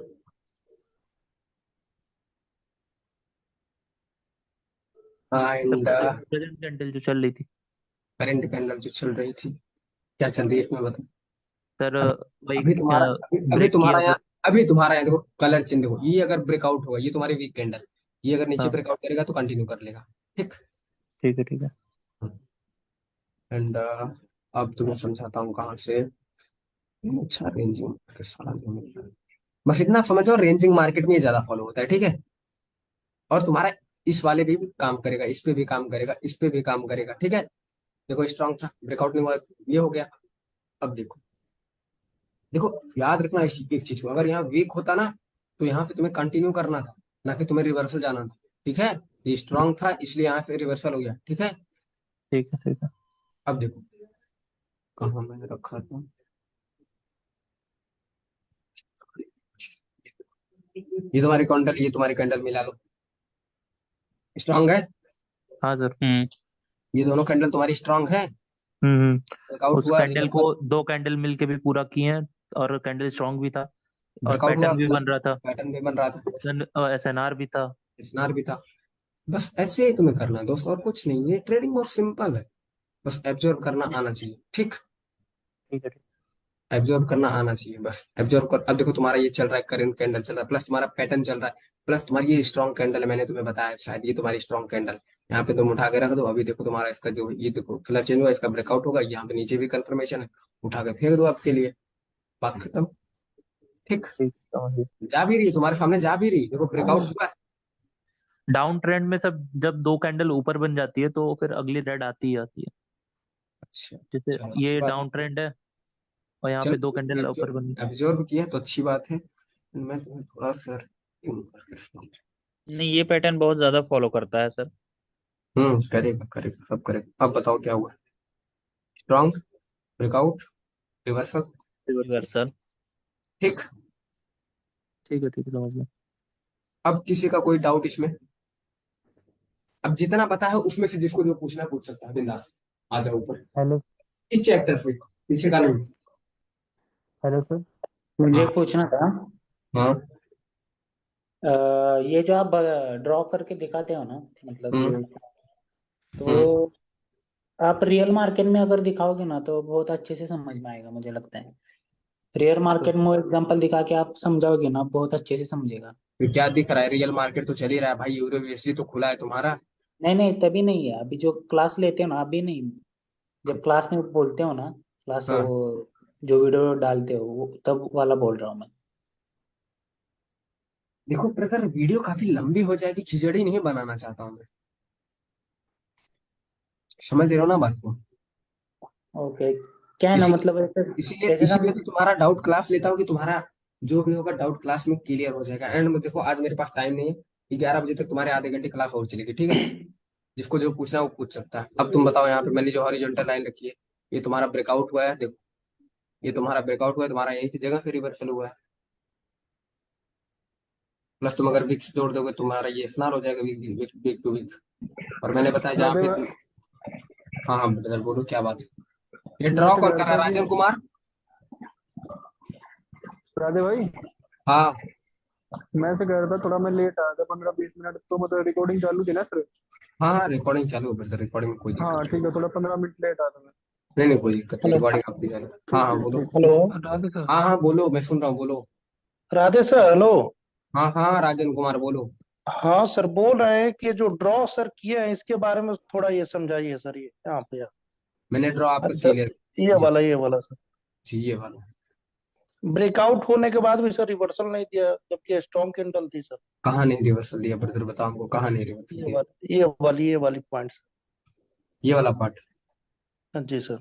तो एंड प्रेजेंट कैंडल जो चल रही थी। करंट कैंडल जो चल रही थी, क्या चल रही है इसमें बताओ। सर अब वही अभी ब्रेक तुम्हारा किया यहाँ, अभी तुम्हारा यहाँ देखो कलर चेंज देखो, ये अगर ब्रेकआउट होगा, ये तुम्हारी वीक कैंडल, ये अगर नीचे हाँ ब्रेकआउट करेगा तो कंटिन्यू कर लेगा, ठीक। ठीक है ठीक है। एंड अब तुम्हें समझाता हूँ कहाँ से। अच्छा रेंजिंग के सारा जो मिल रहा है। बस इतना समझो, रेंजिंग मार्केट में ये ज्यादा फॉलो होता है, ठीक है। और तुम्हारा इस वाले पे भी काम करेगा, इस पे भी काम करेगा, इस पे भी काम करेगा, ठीक है। देखो स्ट्रांग था, ब्रेकआउट नहीं हुआ, ये हो गया। अब देखो, देखो याद रखना इस एक चीज को, अगर यहाँ वीक होता ना तो यहाँ से तुम्हें कंटिन्यू करना था, ना कि तुम्हें रिवर्सल जाना था, ठीक है। ये स्ट्रांग था इसलिए यहाँ से रिवर्सल हो गया, ठीक है। ठीक है, ठीक है। अब देखो कहाँ मैंने रखा था, ये तुम्हारी कैंडल, ये तुम्हारी कैंडल मिला लो, स्ट्रांग है। हाँ सर। ये दोनों कैंडल तुम्हारी स्ट्रांग है, ब्रेकआउट उस हुआ, कैंडल को रिवर्सल, 2 कैंडल मिलके भी पूरा किए हैं, और कैंडल स्ट्रांग भी था, और ब्रेकआउट हुआ, पैटर्न भी प्लस बन रहा था, पैटर्न भी बन रहा था, एसएनआर भी था। एसएनआर भी था। बस ऐसे ही तुम्हें करना है दोस्त, और कुछ नहीं, ये ट्रेडिंग बहुत सिंपल है, बस एब्जॉर्व करना आना चाहिए, ठीक। ठीक है, ठीक। एब्जॉर्व करना आना चाहिए, बस एब्जॉर्व कर। अब देखो तुम्हारा ये चल रहा है, करेंट कैंडल चल रहा है, प्लस तुम्हारा पैटर्न चल रहा है, प्लस तुम्हारी ये स्ट्रॉन्ग कैंडल है, मैंने तुम्हें बताया शायद ये तुम्हारी स्ट्रॉन्ग कैंडल। यहाँ पे तुम उठा के रख दो, अभी देखो तुम्हारा इसका जो ये देखो कलर चेंज हुआ, इसका ब्रेकआउट होगा, यहाँ पे नीचे भी कंफर्मेशन है, उठा के फेंक दो आपके लिए, बात खत्म, ठीक। ठीक, समझ गया। जा भी रही है तुम्हारे सामने, जा भी रही है, देखो ब्रेकआउट हुआ है। डाउन ट्रेंड में सब जब 2 कैंडल ऊपर बन जाती है तो फिर अगली रेड आती ही आती है। अच्छा, जैसे चलो अच्छी ये बात है। डाउन ट्रेंड है, और यहाँ पे 2 कैंडल ऊपर बनी। एब्जॉर्व किया तो अच्छी बात है। मैं तुम्हें थोड़ा सा नहीं, ये पैटर्न बहुत ज्यादा फॉलो करता है सर। करेगा करेगा सब करेगा। अब बताओ क्या हुआ, स्ट्रॉन्ग, ब्रेकआउट, रिवर्सल, रिवर्सल। ठीक। ठीक है, ठीक है, समझ गया। अब किसी का कोई डाउट इसमें? अब जितना पता है उसमें से जिसको जो पूछना पूछ सकता है, बिंदास आ जाओ ऊपर, हेलो। इस चैप्टर पे, पीछे का नहीं। Hello sir. मुझे हाँ एक पूछना था। हाँ। ये जो आप ड्रॉ करके दिखाते हो ना, मतलब हम्म ये, हम्म तो आप रियल मार्केट में अगर दिखाओगे ना तो बहुत अच्छे से समझ में आएगा, मुझे लगता है। रियल तो मार्केट में एग्जांपल दिखा के आप समझाओगे ना, बहुत अच्छे से समझेगा। फिर क्या दिख रहा है, रियल मार्केट तो चल ही रहा है भाई, यूरो यूएसडी तो खुला है तुम्हारा। नहीं नहीं, तभी नहीं है, अभी जो क्लास लेते हो ना, अभी नहीं। जब क्लास में बोलते हो ना, क्लास हाँ वो जो वीडियो डालते हो वो तब वाला बोल रहा हूँ मैं। देखो ब्रदर, वीडियो काफी लंबी हो जाएगी, खिचड़ी नहीं बनाना चाहता हूँ मैं, समझ रहे हो ना बात को। ओके। क्या है ना, इसी मतलब ऐसे इसीलिए ऐसे इसीलिए तो तुम्हारा डाउट क्लास लेता हूँ कि तुम्हारा जो भी होगा डाउट क्लास में क्लियर हो जाएगा। एंड में देखो आज मेरे पास टाइम नहीं है, 11 बजे तक तुम्हारे आधे घंटे क्लास और चलेगी, ठीक है। जिसको जो पूछना है वो पूछ सकता है। अब तुम बताओ, यहाँ पे मैंने जो हॉरिजॉन्टल लाइन रखी है, ये तुम्हारा ब्रेकआउट हुआ है, देखो ये तुम्हारा ब्रेकआउट हुआ है, तुम्हारा यही जगह से रिवर्सल हुआ है, प्लस तुम अगर विक्स जोड़ दोगे तुम्हारा ये स्नार हो जाएगा, वीक वीक टू वीक। और मैंने बताया जहाँ राधे पे भाई। हाँ हाँ ब्रदर बोलो क्या बात है। ये मैं ड्रॉ से कौन कह कर रहा रहा है, था कि राजन कुमार? राधे भाई, हाँ मैं से कह रहा था थोड़ा मैं लेट आया था 15-20 मिनट, तो मतलब रिकॉर्डिंग चालू थी ना सर। हाँ हाँ, रिकॉर्डिंग चालू है ब्रदर, रिकॉर्डिंग में कोई हाँ दिक्कत नहीं। ठीक है, थोड़ा 15 मिनट लेट आया था मैं। नहीं नहीं कोई दिक्कत नहीं, हेलो। रिकॉर्डिंग अपनी जाएगी। हाँ ठीक हाँ ठीक बोलो। ठीक। हेलो। राधे सर। हाँ हाँ बोलो, मैं सुन रहा हूँ, बोलो। Radhe sir, hello. हाँ हाँ राजन कुमार बोलो। हाँ सर, बोल रहे हैं कि जो ड्रॉ सर किए हैं इसके बारे में थोड़ा ये समझाइए सर, ये यहाँ पे। मैंने ड्रॉ आपका अच्छा, क्लियर ये किया, वाला, ये वाला सर। जी ये वाला। ब्रेकआउट होने के बाद भी सर रिवर्सल नहीं दिया, जबकि स्ट्रॉन्ग कैंडल थी सर। कहाँ नहीं रिवर्सल दिया ब्रदर, बताओ हमको कहाँ नहीं रिवर्सल दिया। ये वाली पॉइंट सर। ये वाला पार्ट हाँ जी सर।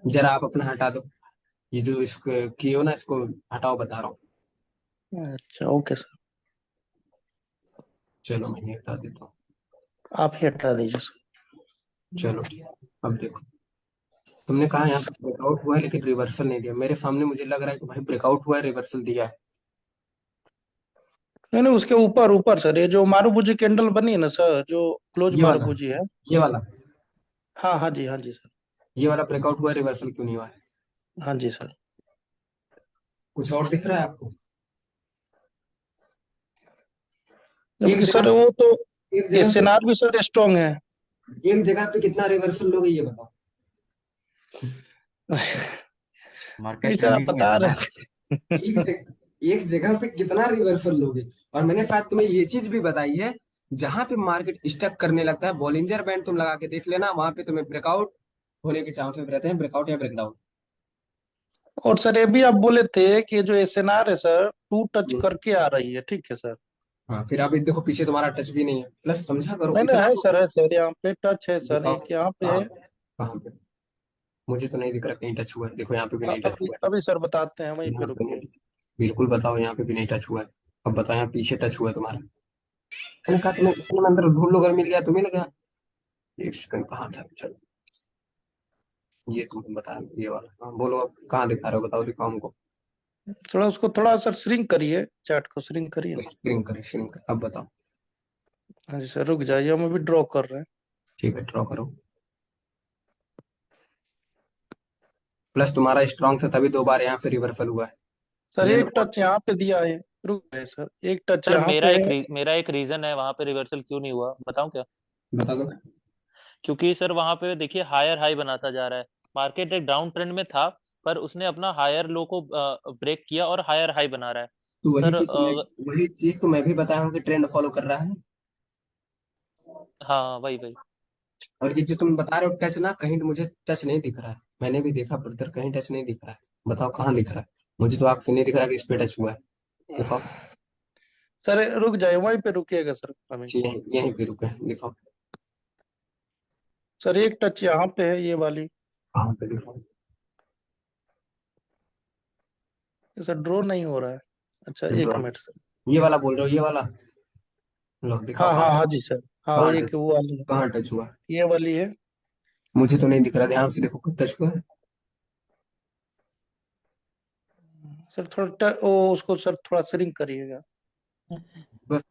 जरा आप अपना हटा दो, ये जो इसको किए हो ना इसको हटाओ, बता रहा हूँ। अच्छा, ओके सर। चलो मैं ये हटा देता हूँ। आप ही हटा दीजिए सर। चलो ठीक है। अब देखो, तुमने कहा यहाँ पे ब्रेकआउट हुआ है लेकिन रिवर्सल नहीं दिया, मेरे सामने मुझे लग रहा है कि भाई ब्रेकआउट हुआ है, रिवर्सल दिया है। नहीं नहीं, उसके ऊपर ऊपर सर, ये जो मारुबुजी कैंडल बनी है ना सर, जो क्लोज ये वाला, मारुबुजी है। ये वाला, हाँ हाँ जी, हाँ जी सर। ये वाला ब्रेकआउट हुआ है, रिवर्सल क्यों नहीं हुआ है? हाँ जी सर। कुछ और दिख रहा है आपको? एक जबकि सर जगह, वो तो एक जगह पे, एसएनआर भी सर स्ट्रॉन्ग है। एक जगह पे कितना रिवर्सल लोगे ये बताओ। नहीं सर, आप बता रहे थे। एक जगह, एक जगह पे कितना रिवर्सल लोगे? और मैंने शायद तुम्हें ये चीज भी बताई है, जहां पे मार्केट स्टक करने लगता है, बॉलिंजर बैंड तुम लगा के देख लेना, वहां पे तुम्हें ब्रेकआउट होने के चांसेस रहते हैं, ब्रेकआउट या ब्रेकडाउन। और सर ये भी आप बोले थे कि जो एसएनआर है सर, टू टच करके आ रही है, ठीक है सर। हाँ फिर आप देखो पीछे तुम्हारा टच भी नहीं है, प्लस समझा करो नहीं नहीं, इतना तो। है सर, यहाँ पे टच है सर, दिखाओ एक यहाँ पे कहाँ है। पे, कहाँ पे? मुझे तो नहीं दिख रहा कहीं टच हुआ है, देखो यहाँ पे भी नहीं टच अभी हुआ अभी सर बताते हैं, वहीं है, पे यहाँ पे नहीं रुकिए। touch- बिल्कुल बताओ, यहाँ पे भी नहीं टच हुआ है। अब बताओ यहाँ पीछे टच हुआ है तुम्हारा। मैंने कहा तुम्हें इतने में अंदर ढूंढ लो, अगर मिल गया तो मिल गया। एक सेकंड कहाँ था, चलो ये तुम बता, ये वाला, हाँ बोलो अब कहाँ दिखा रहे हो, बताओ दिखाओ हमको। थोड़ा उसको थोड़ा सर श्रिंक करिए, चैट को श्रिंक करिए ना। स्क्रीन कर, अब बताओ। हाँ जी सर, रुक जाइए, हम अभी ड्रॉ कर रहे हैं। ठीक है ड्रॉ करो। प्लस तुम्हारा स्ट्रांग था तभी 2 बार यहाँ से रिवर्सल हुआ है। सर लैंड एक टच यहाँ पे दिया है, रुक गए सर, एक टच सर यहाँ पे है। मेरा एक रीजन है वहां पे रिवर्सल क्यों नहीं हुआ, बताऊं क्या? बता दो। क्योंकि सर वहां पे देखिए हायर हाई बनाता जा रहा है, मार्केट एक डाउन ट्रेंड में था, पर उसने अपना हायर लो को ब्रेक किया और हायर हाई बना रहा है। तो सर वही चीज तो मैं भी बताया हूँ कि ट्रेंड फॉलो कर रहा है। हाँ वही वही। और ये जो तुम बता रहे हो टच ना, कहीं मुझे टच नहीं दिख रहा है, मैंने भी देखा ब्रदर, कहीं टच नहीं दिख रहा है। बताओ कहाँ दिख रहा है? मुझे तो आंख से नहीं दिख रहा कि इस पे टच हुआ है। दिखाओ। सर रुक जाइए, वहीं पे रुकिएगा सर अभी। जी यहीं यहीं पे रुके हैं, दिखाओ। सर एक टच यहाँ पे है, ये वाली। कहाँ पे दिखाओ। सर ड्रॉ नहीं हो रहा है। अच्छा एक ड्रॉ, मिनट सर। ये वाला बोल रहे हो, ये वाला? लो दिखाओ हाँ हाँ कहाँ, हाँ जी सर, हाँ कहाँ एक टच, वो वाली है, कहाँ टच हुआ? ये वाली है। मुझे तो नहीं दिख रहा, ध्यान से देखो कब टच हुआ है। सर थोड़ा ओ उसको सर थोड़ा श्रिंक करिएगा। बस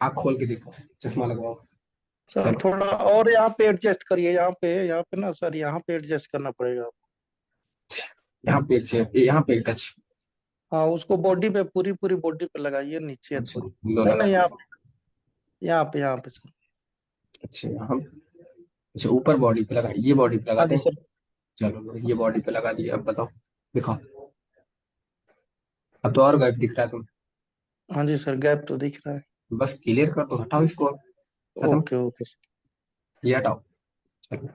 आँख खोल के देखो, चश्मा लगवाओ। सर चलो थोड़ा और यहाँ पे एडजस्ट करिए, यहाँ पे ना सर, यहाँ पे एडजस्ट करना पड़ेगा। यहाँ पे एक यहाँ पे एक टच। हाँ उसको बॉडी पे, पूरी पूरी बॉडी पे लगाइए, नीचे अच्छा थोड़ी। लो नहीं लगा नहीं, दिया। यहाँ पे सर। अच्छा यहाँ, अच्छा ऊपर बॉडी पे लगा, ये बॉडी पे हाँ लगाते जी हैं। सर। चलो लो, ये बॉडी पे लगा दिया, अब बताओ दिखाओ। अब तो और गायब दिख रहा है तुम। हाँ जी सर, गैप तो दिख रहा है। बस क्लियर कर दो, हटाओ इसको अब, खत्म। Okay okay sir. ये हटाओ। चलो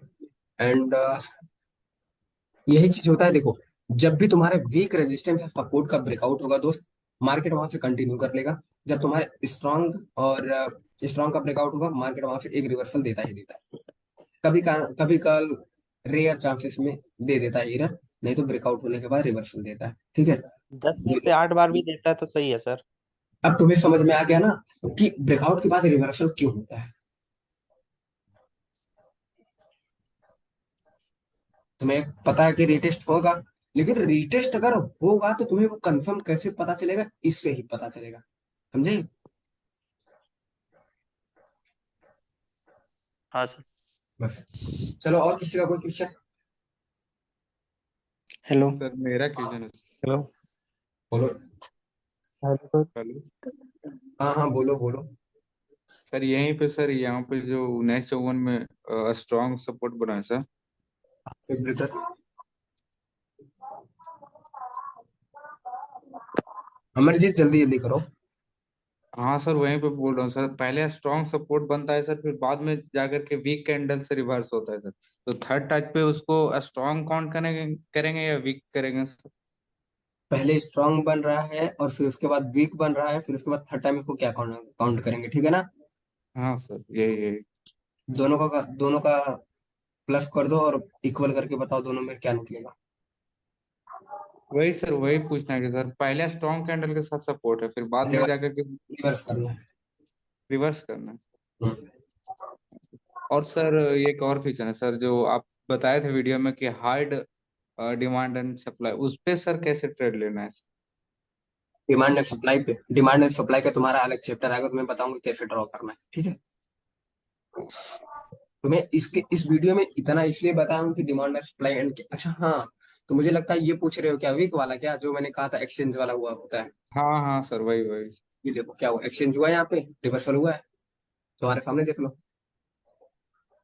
एंड यही चीज होता है देखो, जब भी तुम्हारे वीक रेजिस्टेंस या सपोर्ट का ब्रेकआउट होगा दोस्त, मार्केट वहां से कंटिन्यू कर लेगा। जब तुम्हारे स्ट्रांग और स्ट्रांग का ब्रेकआउट होगा, मार्केट वहां से एक रिवर्सल देता ही देता है। कभी कल रेयर चांसेस में दे देता है एरर, नहीं तो ब्रेकआउट होने के बाद रिवर्सल देता है, ठीक है। 10 में से 8 बार भी देता है तो सही है सर। अब तुम्हें समझ में आ गया ना कि ब्रेकआउट के बाद रिवर्सल क्यों होता है। तुम्हें पता है कि रीटेस्ट होगा, लेकिन रीटेस्ट अगर होगा तो तुम्हें वो कंफर्म कैसे पता चलेगा, इससे ही पता चलेगा, समझे? हाँ सर। बस। चलो और किसी का कोई क्वेश्चन? हेलो। सर मेरा क्वेश्चन है। हेलो। बोलो। Hello sir. हेलो हाँ हाँ बोलो बोलो। सर, यहीं पे सर, यहाँ पे जो 1954 में स्ट्रॉन्ग सपोर्ट बना है सर। ब्रदर अमरजीत जल्दी जल्दी करो। हाँ सर, वहीं पे बोल रहा हूँ सर, पहले स्ट्रॉन्ग सपोर्ट बनता है सर, फिर बाद में जाकर के वीक कैंडल से रिवर्स होता है सर। तो थर्ड टच पे उसको स्ट्रॉन्ग काउंट करेंगे करेंगे या वीक करेंगे सर? पहले स्ट्रांग बन रहा है और फिर उसके बाद वीक बन रहा है, फिर उसके बाद थर्ड टाइम इसको क्या काउंट करेंगे, ठीक है ना? हाँ सर, यही यही। दोनों का प्लस कर दो और इक्वल करके बताओ दोनों में क्या निकलेगा। वही सर, वही पूछना है कि सर पहले स्ट्रॉन्ग कैंडल के साथ सपोर्ट है, फिर बाद में रिवर्स, जाकर के रिवर्स करना है। रिवर्स करना है। हम्म। और सर ये एक और फीचर है सर, जो आप बताए थे वीडियो में कि हार्ड डिमांड एंड सप्लाई, उस पे सर कैसे ट्रेड लेना है सर? डिमांड एंड सप्लाई का तुम्हारा अलग चैप्टर आएगा, तुम्हें बताऊंगा कैसे ड्रॉ करना है, ठीक है। तुम्हें इसके इस वीडियो में इतना इसलिए बताया हूँ कि डिमांड एंड सप्लाई एंड, अच्छा हाँ, तो मुझे लगता है ये पूछ रहे हो क्या वीक वाला, क्या जो मैंने कहा था एक्सचेंज वाला हुआ होता है। हाँ हाँ सर, वही वही। ये देखो क्या हुआ, एक्सचेंज हुआ है, यहाँ पे रिवर्सल हुआ है, तुम्हारे सामने देख लो।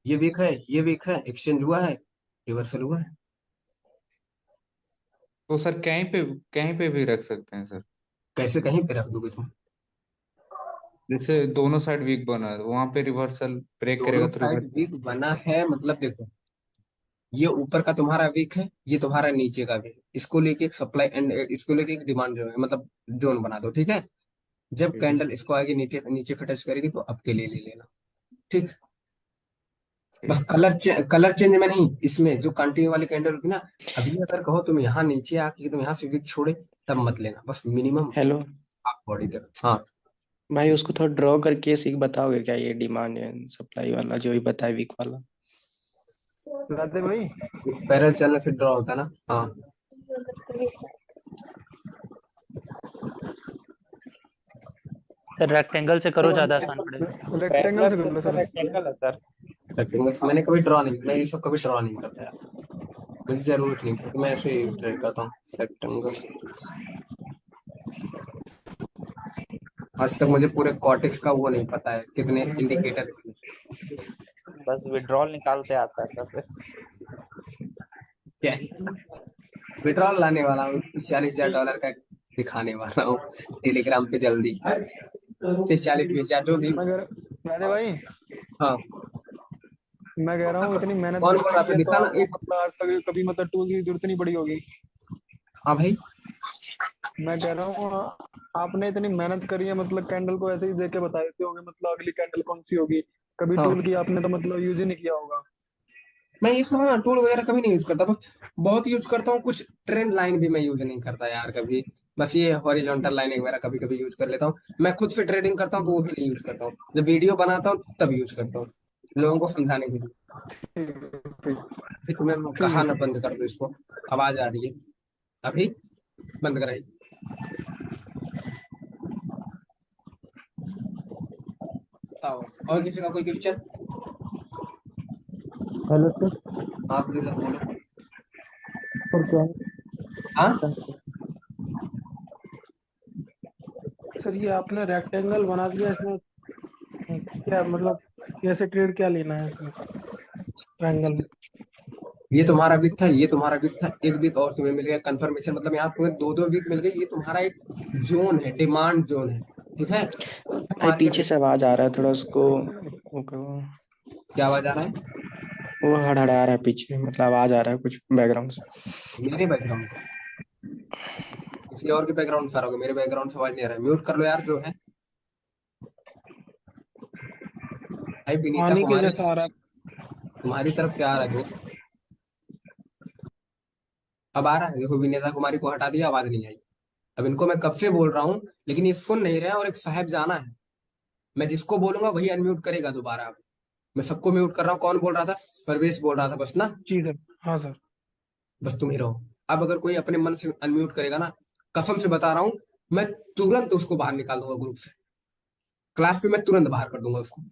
ये वीक है, ये वीक है, एक्सचेंज हुआ है, रिवर्सल हुआ है। तो सर कहीं पे भी रख सकते हैं सर? कैसे कहीं पे रख दोगे तुम? जैसे दोनों साइड वीक बना है, वहां पे रिवर्सल ब्रेक दोनों करेगा तो साइड रिवर्स। वीक बना है मतलब देखो, ये ऊपर का तुम्हारा वीक है, ये तुम्हारा नीचे का वीक, इसको लेके एक सप्लाई एंड इसको लेके एक डिमांड जो है मतलब जोन बना दो, ठीक है। जब कैंडल इसको आगे नीचे नीचे पे टच करेगी तो अब के लिए ले लेना। ठीक, बस कलर चेंज में नहीं, इसमें जो कंटिन्यू वाली कैंडल होगी ना, अभी अगर कहो तुम यहाँ नीचे आके तुम यहाँ से विक छोड़े तब मत लेना, बस मिनिमम हेलो हाफ बॉडी तक। हाँ भाई, उसको थोड़ा ड्रॉ करके सीख बताओगे क्या, ये डिमांड एंड सप्लाई वाला जो भी बताया वीक वाला? राधे भाई, पैरेलल चैनल फिर ड्रॉ होता है ना। हाँ सर रेक्टेंगल से करो, ज्यादा आसान पड़ेगा। रेक्टेंगल से कर लो सर। रेक्टेंगल है सर। रेक्टेंगल मैंने कभी ड्रॉ नहीं, मैं ये सब कभी ड्रॉ नहीं करता यार, मुझे जरूरत नहीं, क्योंकि मैं ऐसे ही ट्रेड करता हूँ रेक्टेंगल। आज तक मुझे पूरे कॉर्टेक्स का वो नहीं पता है कितने इंडिकेटर इसमें। बस विड्रॉल निकालते आता है सर। क्या विड्रॉल लाने वाला हूँ, $40,000 का दिखाने वाला हूँ टेलीग्राम पे जल्दी। 40-20,000 जो भी। मगर राधे भाई, हाँ मैं कह रहा हूँ इतनी मेहनत कौन बोल रहा था, करेंगे तो दिखा ना आपको एक। मतलब आज तक कभी मतलब टूल की जरूरत नहीं पड़ी होगी। हाँ भाई, मैं कह रहा हूँ आपने इतनी मेहनत करी है, मतलब कैंडल को ऐसे ही देख के बता देते होंगे मतलब अगली कैंडल कौन सी होगी। कभी हाँ टूल की आपने तो मतलब यूज ही नहीं किया होगा। मैं ये सब हाँ टूल वगैरह कभी नहीं यूज करता, बस बहुत यूज करता हूँ कुछ ट्रेंड लाइन भी मैं यूज नहीं करता यार कभी, बस ये हॉरिजॉन्टल लाइन वगैरह कभी कभी यूज कर लेता हूँ। मैं खुद से ट्रेडिंग करता हूँ तो वो भी नहीं यूज करता हूँ, जब वीडियो बनाता हूँ तब यूज करता हूँ लोगों को समझाने के लिए। ठीक अभी तुम्हें मैं ठीक कहा है ना सर। बंद कर दो इसको, आवाज आ रही है, अभी बंद कराई। बताओ और किसी का कोई क्वेश्चन? Hello sir. आप इधर बोलो। और क्या हाँ सर, ये आपने रेक्टेंगल बना दिया, इसमें क्या मतलब कैसे ट्रेड क्या लेना है इसमें ट्रायंगल में? ये तुम्हारा वीक था, ये तुम्हारा वीक था, एक वीक और तुम्हें मिल गया कंफर्मेशन, मतलब यहाँ तुम्हें दो दो वीक मिल गई। ये तुम्हारा एक जोन है, डिमांड जोन है, ठीक है। भाई पीछे मार्केट से आवाज आ रहा है, थोड़ा उसको वो करो। क्या आवाज आ रहा है? वो हड़हड़ा रहा है पीछे, मतलब आवाज आ रहा है कुछ बैकग्राउंड से। मेरे बैकग्राउंड से? किसी और के बैकग्राउंड से आ रहा होगा, मेरे बैकग्राउंड से आवाज नहीं आ रहा है। म्यूट कर लो यार जो है। भाई विनीता पानी के कुमारी जैसा आ रहा तुम्हारी तरफ से आ रहा है दोस्त, अब आ रहा है। देखो विनीता कुमारी को हटा दिया, आवाज नहीं आई। अब इनको मैं कब से बोल रहा हूँ लेकिन ये सुन नहीं रहे हैं, और एक साहब जाना है, मैं जिसको बोलूंगा वही अनम्यूट करेगा दोबारा। अब मैं सबको म्यूट कर रहा हूँ। कौन बोल रहा था? परवेश बोल रहा था बस ना, है। जी सर। हाँ सर। बस तुम ही रहो। अब अगर कोई अपने मन से अनम्यूट करेगा ना, कसम से बता रहा हूँ, मैं तुरंत उसको बाहर निकाल दूंगा ग्रुप से, क्लास से मैं तुरंत बाहर कर दूंगा उसको।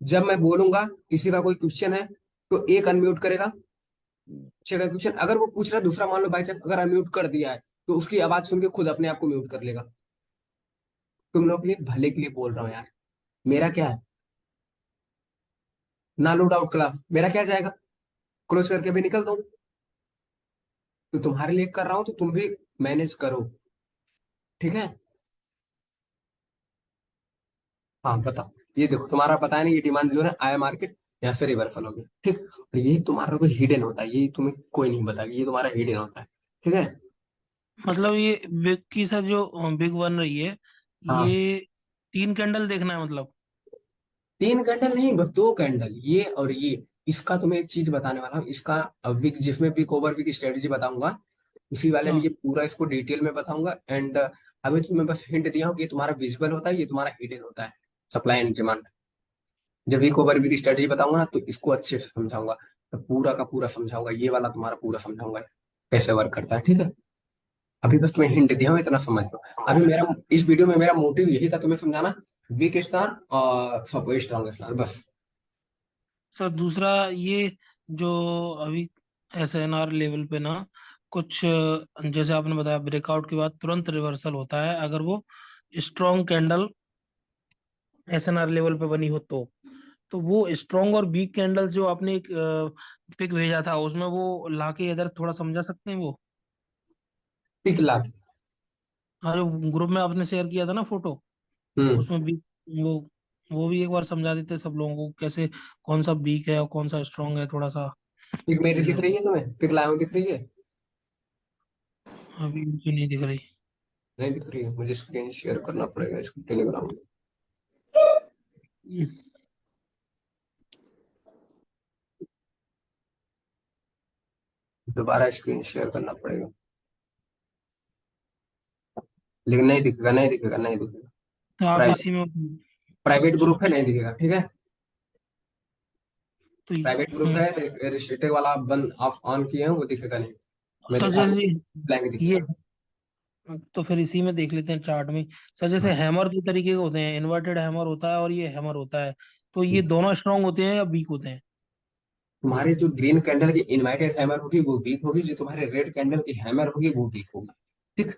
जब मैं बोलूंगा किसी का कोई क्वेश्चन है तो एक अनम्यूट करेगा, पूछेगा क्वेश्चन, अगर वो पूछ रहा है दूसरा, मान लो बाई चांस अगर अनम्यूट कर दिया है तो उसकी आवाज सुन के खुद अपने आप को म्यूट कर लेगा। तुम लोग के लिए भले के लिए बोल रहा हूँ यार, मेरा क्या है ना, लो डाउट क्लास मेरा क्या जाएगा, क्लोज करके भी निकल दो। तो तुम्हारे लिए कर रहा हूँ तो तुम भी मैनेज करो, ठीक है। हाँ बताओ, ये देखो तुम्हारा पता है ना, ये डिमांड जो है आया मार्केट या फिर रिवर्सल हो गया, ठीक। और यही तुम्हारा कोई हिडन होता है, ये तुम्हें कोई नहीं बताएगा, ये तुम्हारा हिडन होता है, ठीक है। मतलब ये बिग की सर जो बिग बन रही है, हाँ ये 3 कैंडल देखना है मतलब? 3 कैंडल नहीं, बस 2 कैंडल, ये और ये। इसका तुम्हें एक चीज बताने वाला हूँ, इसका वीक जिसमें वीक ओवर वीक स्ट्रेटेजी बताऊंगा, उसी वाले में हाँ। ये पूरा इसको डिटेल में बताऊंगा। एंड अभी तुम्हें बस हिंट दिया हूँ कि ये तुम्हारा विजिबल होता है, ये तुम्हारा हिडन होता है, सप्लाई एंड डिमांड। जब वीक ओवर वीक स्ट्रेटेजी बताऊंगा ना तो इसको अच्छे से समझाऊंगा, तो पूरा का पूरा समझाऊंगा, ये वाला तुम्हारा पूरा समझाऊंगा कैसे वर्क करता है, ठीक है। अभी बस तुम्हें हिंट दिया हूँ, इतना समझ लो। अभी मेरा इस वीडियो में मेरा मोटिव यही था तुम्हें समझाना, वीक स्टार और सपोर्ट स्ट्रॉन्ग स्टार, बस। सर दूसरा ये जो अभी SNR लेवल पे ना कुछ जैसे आपने बताया ब्रेकआउट के बाद तुरंत रिवर्सल होता है अगर वो स्ट्रॉन्ग कैंडल SNR लेवल पे बनी हो तो वो स्ट्रॉन्ग और वीक कैंडल जो आपने एक पिक भेजा था उसमें वो लाके इधर थोड़ा समझा सकते हैं वो? पिक लाख। हाँ, जो ग्रुप में आपने शेयर किया था ना फोटो, हम्म उसमें भी वो वो भी एक बार समझा देते सब लोगों को कैसे कौन सा वीक है और कौन सा स्ट्रॉन्ग है, थोड़ा सा पिक मेरी क्लियर दिख रही है तुम्हें? पिक लाया हूँ दिख रही है? अभी मुझे नहीं दिख रही। नहीं दिख रही है, मुझे स्क्रीन शेयर करना पड़ेगा इसको टेलीग्राम में। दोबारा स्क्रीन शेयर करना पड़ेगा, लेकिन नहीं दिखेगा, नहीं दिखेगा, नहीं दिखेगा। तो आप प्राइवेट इसी में। प्राइवेट अच्छा। ग्रुप है, नहीं दिखेगा, ठीक है। तो प्राइवेट ग्रुप है, रिस्ट्रिक्टेड वाला आप बंद ऑफ ऑन किए हैं, वो दिखेगा नहीं, सर मेरे जैसे ब्लैंक ये, दिखेगा। तो फिर इसी में देख लेते हैं चार्ट में। सर जैसे हैमर दो तरीके के होते हैं, इन्वर्टेड हैमर होता है और ये हैमर होता है, तो ये दोनों स्ट्रांग होते हैं या वीक होते हैं? तुम्हारे जो ग्रीन कैंडल की इनवर्टेड हैमर होगी वो वीक होगी, जो तुम्हारे रेड कैंडल की हैमर होगी वो वीक होगी, ठीक।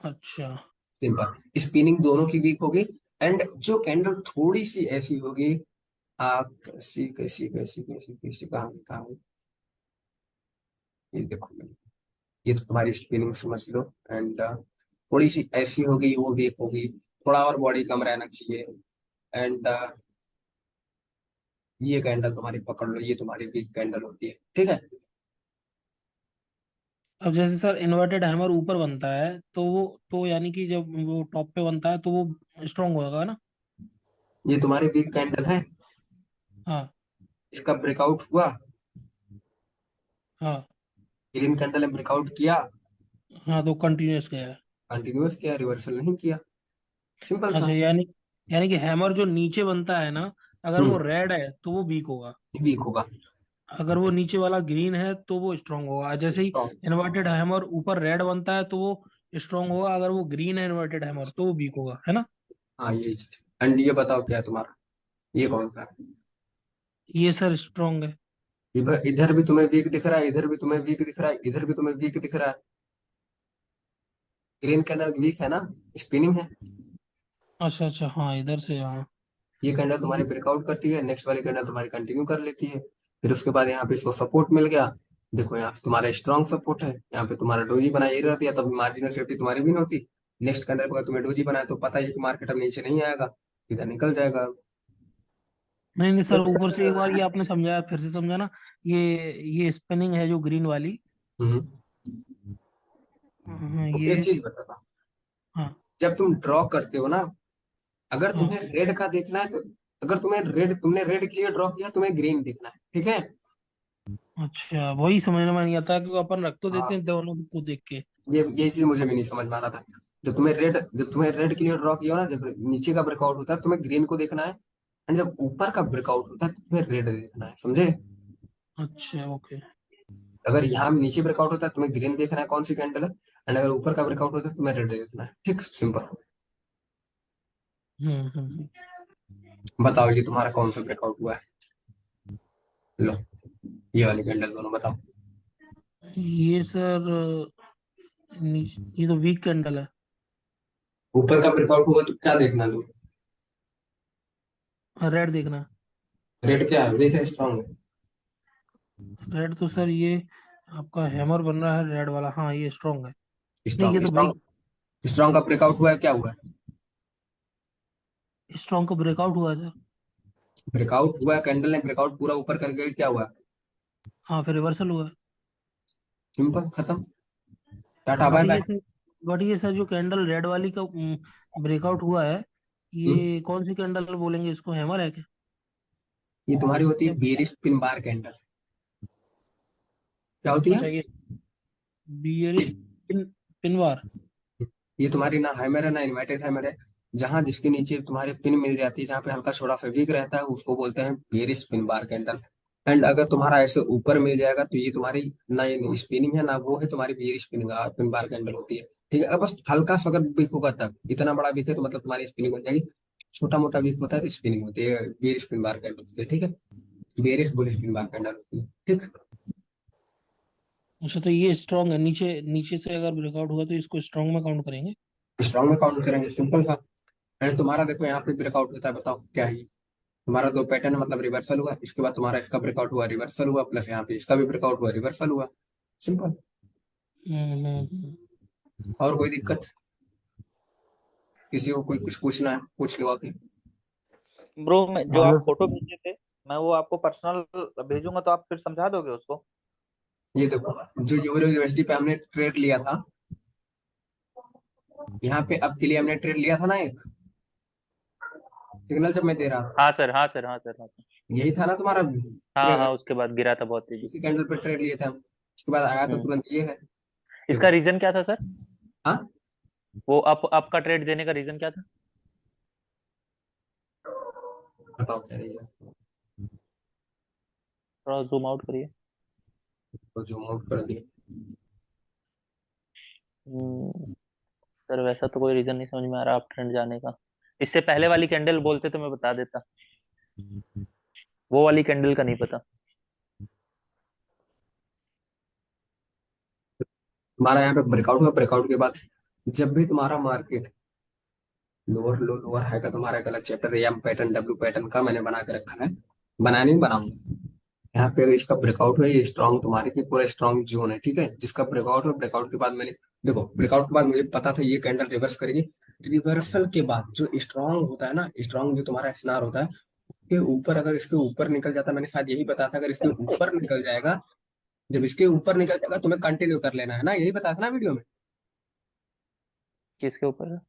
अच्छा। सिंपल, स्पिनिंग दोनों की वीक होगी। एंड जो कैंडल थोड़ी सी ऐसी होगी, कैसी कैसी कैसी कैसी कैसी, कहाँ गई, कहाँ गई, ये देखो, ये तो तुम्हारी स्पिनिंग समझ लो। एंड थोड़ी सी ऐसी होगी, वो वीक होगी, थोड़ा और बॉडी कम रहना चाहिए। एंड ये कैंडल तुम्हारी पकड़ लो, ये तुम्हारी वीक कैंडल होती है, ठीक है। अब जैसे सर इन्वर्टेड हैमर ऊपर बनता है तो वो, तो यानी कि जब वो टॉप पे बनता है तो वो स्ट्रांग होगा ना? ये तुम्हारी वीक कैंडल है, हाँ। इसका ब्रेकआउट हुआ, हाँ। ग्रीन कैंडल ने ब्रेकआउट किया, हाँ तो कंटिन्यूस गया है। कंटिन्यूअस किया, रिवर्सल नहीं किया, सिंपल अच्छा, था। यानी यानी कि हैमर जो नीचे बनता है ना, अगर वो रेड है तो वो वीक होगा, वीक होगा। अगर वो नीचे वाला ग्रीन है तो वो स्ट्रांग होगा। जैसे ही स्ट्रॉन्ग, इन्वर्टेड हैमर ऊपर रेड बनता है तो वो स्ट्रांग होगा, अगर वो ग्रीन है इन्वर्टेड हैमर तो वो वीक होगा, है ना? हाँ यही चीज। एंड ये बताओ क्या है तुम्हारा, ये कौन सा है? ये सर स्ट्रांग है। इधर इधर भी तुम्हें वीक दिख रहा है, इधर भी तुम्हें वीक दिख रहा है, इधर भी तुम्हें वीक दिख रहा है। ग्रीन कैंडल वीक है ना, स्पिनिंग है। अच्छा अच्छा, हाँ इधर से, हाँ। ये कैंडल तुम्हारी ये- ब्रेकआउट करती है, नेक्स्ट वाली कैंडल तुम्हारी कंटिन्यू कर लेती है, फिर उसके बाद यहाँ पे इसको सपोर्ट मिल गया। देखो यहाँ पे तुम्हारा स्ट्रॉन्ग सपोर्ट है, यहाँ पे तुम्हारा डोजी बना ये रहती है, तब मार्जिनल सेफ्टी तुम्हारी भी नहीं होती। नेक्स्ट कैंडल पर तुम्हें डोजी बनाया तो पता है कि मार्केट अब नीचे नहीं आएगा, सीधा निकल जाएगा। नहीं नहीं सर, ऊपर से एक बार ये आपने समझाया, फिर से समझा ना। ये स्पिनिंग है जो ग्रीन वाली। हम्म। हाँ, तो ये। एक चीज बताता, हाँ। जब तुम ड्रॉ करते हो ना, अगर हाँ। तुम्हें रेड का देखना है तो, अगर तुम्हें रेड, तुमने रेड के लिए ड्रॉ किया, तुम्हें ग्रीन देखना है, ठीक है। अच्छा, वही समझ में नहीं आता कि अपन रख तो देते हाँ, हैं दोनों को देख के। ये चीज मुझे भी नहीं समझ में आ रहा था। जब तुम्हें रेड के लिए ड्रॉ किया हो ना, जब नीचे का ब्रेकआउट होता है तुम्हें ग्रीन को देखना है, एंड जब ऊपर का ब्रेकआउट होता है तो तुम्हें रेड देखना है, समझे। अच्छा, ओके। अगर यहाँ नीचे ब्रेकआउट होता है तुम्हें ग्रीन देखना है कौन सी कैंडल है, एंड अगर ऊपर का ब्रेकआउट होता है तुम्हें रेड देखना है, ठीक, सिंपल। हम्म। बताओ ये तुम्हारा कौन सा ब्रेकआउट हुआ है, लो, ये वाली कैंडल दोनों बताओ। ये सर नीचे, ये तो वीक कैंडल है। ऊपर का ब्रेकआउट हुआ तो क्या देखना तुम्हें, रेड देखना। रेड क्या है, वीक है, स्ट्रॉन्ग रेड तो सर ये आपका हैमर बन रहा है रेड वाला, हाँ ये स्ट्रांग है। है, नहीं, ये स्ट्रॉन्ग तो स्ट्रॉन्ग। वीक। स्ट्रॉन्ग का ब्रेकआउट हुआ है, क्या हुआ है, स्ट्रांग का ब्रेकआउट हुआ है सर। ब्रेकआउट हुआ है, कैंडल ने ब्रेकआउट पूरा ऊपर कर गई, क्या हुआ है, हाँ, फिर रिवर्सल हुआ है। सिंपल, खत्म, टाटा बाय बट ये बाय। सर बट ये सर जो कैंडल रेड वाली का ब्रेकआउट हुआ है, ये कौन सी कैंडल बोलेंगे इसको, हैमर है क्या? ये तुम्हारी होती है बेरिश पिन बार कैंडल, क्या होती है, अच्छा, ये बियरिश पिन पिन बार। ये तुम्हारी ना हैमर है ना इन्वर्टेड हैमर है। जहां जिसके नीचे तुम्हारे पिन मिल जाती है, जहाँ पे हल्का छोड़ा सा वीक रहता है, उसको बोलते हैं bearish pin bar candle. And अगर तुम्हारा ऐसे ऊपर मिल जाएगा तो ये तुम्हारी ना ये स्पिनिंग है ना वो है, तुम्हारी बेरिश पिन बार कैंडल होती है, ठीक है। अब बस हल्का सा अगर वीक होगा तब, इतना बड़ा वीक है तो मतलब तुम्हारी स्पिनिंग बन जाएगी, छोटा मोटा वीक होता है तो स्पिनिंग होती है, बेरिश पिन बार कैंडल होती है, ठीक है। Bearish bullish pin bar candle होती है, ठीक। अच्छा, तो ये स्ट्रांग है, नीचे नीचे से अगर ब्रेकआउट हुआ तो इसको स्ट्रांग में काउंट करेंगे? स्ट्रॉन्ग में काउंट करेंगे, सिंपल सा। एंड तुम्हारा देखो यहाँ पे ब्रेकआउट होता है, बताओ क्या है ये? तुम्हारा दो पैटर्न है, मतलब रिवर्सल हुआ, इसके बाद तुम्हारा इसका ब्रेकआउट हुआ, रिवर्सल हुआ, प्लस यहाँ पे इसका भी ब्रेकआउट हुआ, रिवर्सल हुआ, सिंपल। हम्म। और कोई दिक्कत, किसी को कोई कुछ पूछना है पूछ लो आके। ब्रो मैं जो आप फोटो भेजे थे, मैं वो आपको पर्सनल भेजूंगा तो आप फिर समझा दोगे उसको? ये देखो, जो यूरो यूएसडी पे हमने ट्रेड लिया था, यहाँ पे अब के लिए हमने ट्रेड लिया था ना एक सिग्नल जब मैं दे रहा था, हाँ सर, हाँ सर, हाँ सर, हाँ सर। यही था ना तुम्हारा हाँ हाँ, उसके बाद गिरा था बहुत तेजी। इसी कैंडल पे ट्रेड लिए थे हम, उसके बाद आया तो तुरंत ये है। इसका देखो रीजन क्या था सर? हाँ वो अप का ट्रेड देने का रीजन क्या था? बताओ क्या रीजन, थोड़ा जूम आउट करिए। तो जो मूव कर दिए। सर वैसा तो कोई रीजन नहीं समझ में आ रहा अप ट्रेंड जाने का। इससे पहले वाली कैंडल बोलते तो मैं बता देता, वो वाली कैंडल का नहीं पता। हमारा यहाँ पे ब्रेकआउट हुआ, ब्रेकआउट के बाद जब भी तुम्हारा मार्केट लोअर लो लोअर हाई का तुम्हारा एक अलग चैप्टर है, एम पैटर्न डब्ल्यू पैटर्न का मैंने बना के रखा है, बनाया नहीं बनाऊंगा। यहाँ पे इसका ब्रेकआउट है, ये स्ट्रॉन्ग तुम्हारे की पूरा स्ट्रॉन्ग जोन है, ठीक है, जिसका ब्रेकआउट हो, ब्रेकआउट के बाद मैंने देखो ब्रेकआउट के बाद मुझे पता था ये कैंडल रिवर्स करेगी। रिवर्सल के बाद जो स्ट्रॉन्ग होता है ना, स्ट्रॉन्ग जो तुम्हारा एसएनआर होता है उसके ऊपर, अगर इसके ऊपर निकल जाता, मैंने शायद यही बताया था, अगर इसके ऊपर निकल जाएगा, जब इसके ऊपर निकल जाएगा तुम्हें कंटिन्यू कर लेना है ना, यही बताया था ना वीडियो में। किसके ऊपर है?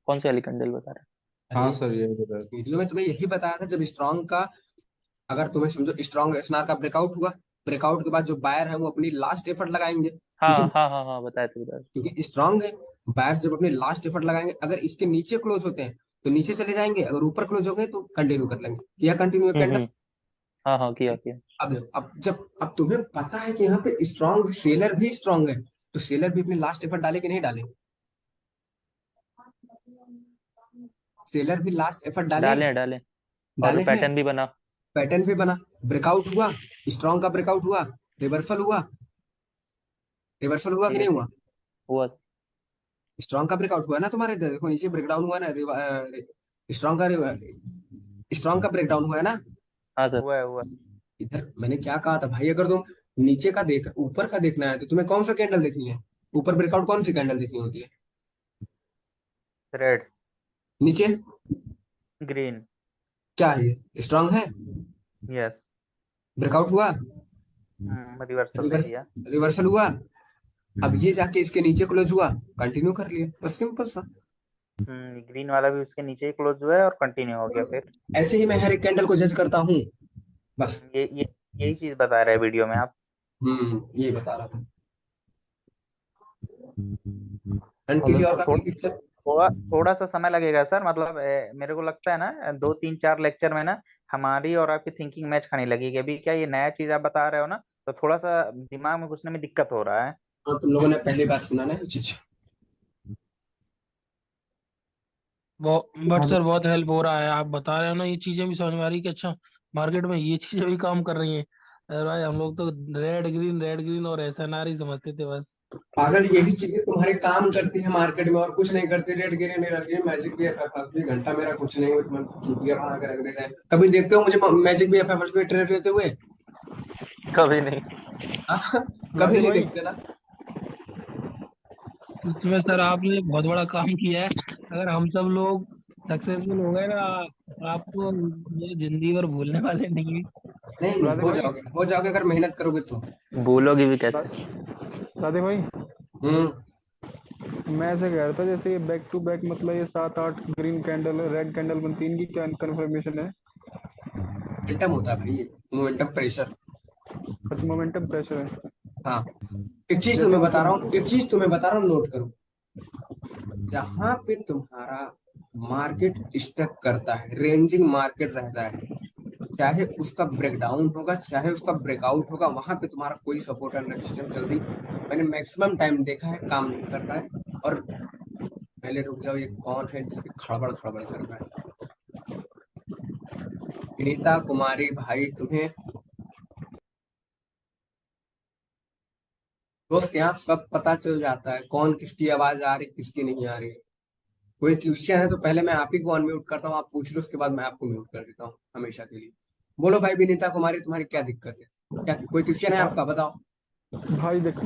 कौन सी वाली कैंडल बता रहे हाँ अरे सर ये बता। वीडियो में तुम्हें यही बताया था, जब स्ट्रॉन्ग का, अगर तुम्हें समझो स्ट्रॉन्ग एसएनआर का ब्रेकआउट हुआ, ब्रेकआउट के बाद जो बायर है वो अपनी लास्ट एफर्ट लगाएंगे, हाँ क्योंकि हाँ हाँ हाँ, बताया था बताया था। क्योंकि स्ट्रांग है, बायर्स जब अपने लास्ट एफर्ट लगाएंगे, अगर इसके नीचे क्लोज होते हैं तो नीचे चले जाएंगे, अगर ऊपर क्लोज हो गए तो कंटिन्यू कर लेंगे, किया कंटिन्यू कैंडल। हम्म। हाँ हाँ, किया किया। अब देखो, अब तुम्हें पता है कि यहाँ पे स्ट्रांग सेलर भी स्ट्रांग है, तो सेलर भी अपने लास्ट एफर्ट डाले कि नहीं डाले, सेलर भी लास्ट एफर्ट डाले डाले डाले, और डाले हैं, पैटर्न भी बना। पैटर्न भी बना, ब्रेकआउट हुआ, स्ट्रांग का ब्रेकआउट हुआ, रिवर्सल हुआ, रिवर्सल हुआ कि ठीक है, नहीं हुआ, हुआ। स्ट्रांग का ब्रेकआउट हुआ ना तुम्हारे इधर, देखो नीचे ब्रेकडाउन हुआ ना, स्ट्रांग का स्ट्रांग का ब्रेकडाउन हुआ है ना। हाँ सर। हुआ है, हुआ है। इधर मैंने क्या कहा था भाई, अगर तुम नीचे का देख ऊपर का देखना है तो तुम्हें कौन सा कैंडल देखनी है, ऊपर ब्रेकआउट कौन सी कैंडल देखनी होती है, रेड, नीचे ग्रीन। क्या है, ये स्ट्रांग है, यस। ब्रेकआउट हुआ, रिवर्सल दे रिवर्स दिया। रिवर्सल हुआ, अब ये जाके इसके नीचे क्लोज हुआ, कंटिन्यू कर लिया, बस सिंपल सा। ग्रीन वाला भी उसके नीचे ही क्लोज हुआ है और कंटिन्यू हो गया फिर। ऐसे ही मैं हर एक कैंडल को जज करता हूँ, बस। ये यही चीज बता रहे हैं वीडियो में आप। यही बता रहा था। एंड किसी और का थोड़ा कोई दिक्कत? थोड़ा थोड़ा सा समय लगेगा सर, मतलब मेरे को लगता है ना 2 3 4 लेक्चर में ना हमारी और आपकी थिंकिंग मैच खाने लगेगी। अभी क्या ये नया चीज आप बता रहे हो ना, तो थोड़ा सा दिमाग में घुसने में दिक्कत हो रहा है। हाँ, तुम लोगों ने पहली बार सुना ना ये चीज। वो बट सर बहुत हेल्प हो रहा है, आप बता रहे हो ना, ये चीजें भी समझ में आ रही कि अच्छा मार्केट में ये चीजें भी काम कर रही हैं। अरे भाई हम लोग तो रेड ग्रीन और एसएनआर ही समझते थे बस। पागल, यही चीजें तुम्हारे काम करती है मार्केट में, और कुछ नहीं करती, रेट गिरे नहीं रहती है, मैजिक भी एफ घंटा मेरा कुछ नहीं, उसमें चुटिया बना के रख देता है। कभी देखते हो मुझे मैजिक भी एफ पे ट्रेड लेते हुए? कभी नहीं। कभी नहीं भाई देखते ना। इसमें सर आपने बहुत बड़ा काम किया है, अगर हम सब लोग सक्सेसफुल हो गए ना, आपको ये जिंदगी भर भूलने वाले नहीं है। नहीं नहीं, हो जाओगे अगर मेहनत करोगे तो। भूलोगी भी कैसे? राधे भाई, हम्म मैं ऐसे कह रहा था जैसे ये बैक टू बैक मतलब ये 7 8 ग्रीन कैंडल रेड कैंडल बनती है, इनकी क्या कंफर्मेशन है? मोमेंटम होता है भाई, ये मोमेंटम प्रेशर। अच्छा, मोमेंटम प्रेशर है। हाँ, एक चीज जैसे तुम्हें बता रहा मतलब हूँ, एक चीज तुम्हें बता रहा हूँ, नोट करो। जहां पे तुम्हारा मार्केट स्टक करता है, रेंजिंग मार्केट रहता है, चाहे उसका ब्रेकडाउन होगा चाहे उसका ब्रेकआउट होगा, वहां पे तुम्हारा कोई सपोर्ट एंड रेजिस्टेंस जल्दी, मैंने मैक्सिमम टाइम देखा है, काम नहीं करता है। और पहले रुक जाओ, ये कौन है जिसकी खड़बड़ खड़बड़ कर रहा है? विनीता कुमारी भाई, तुम्हें दोस्त यहाँ सब पता चल जाता है, कौन किसकी आवाज आ रही किसकी नहीं आ रही। कोई क्वेश्चन है तो पहले मैं आप ही को अनम्यूट करता हूँ, आप पूछ लो, उसके बाद मैं आपको म्यूट कर देता हूँ हमेशा के लिए। बोलो भाई विनीता कुमारी, तुम्हारी क्या दिक्कत है, क्या कोई क्वेश्चन है आपका, बताओ। भाई देख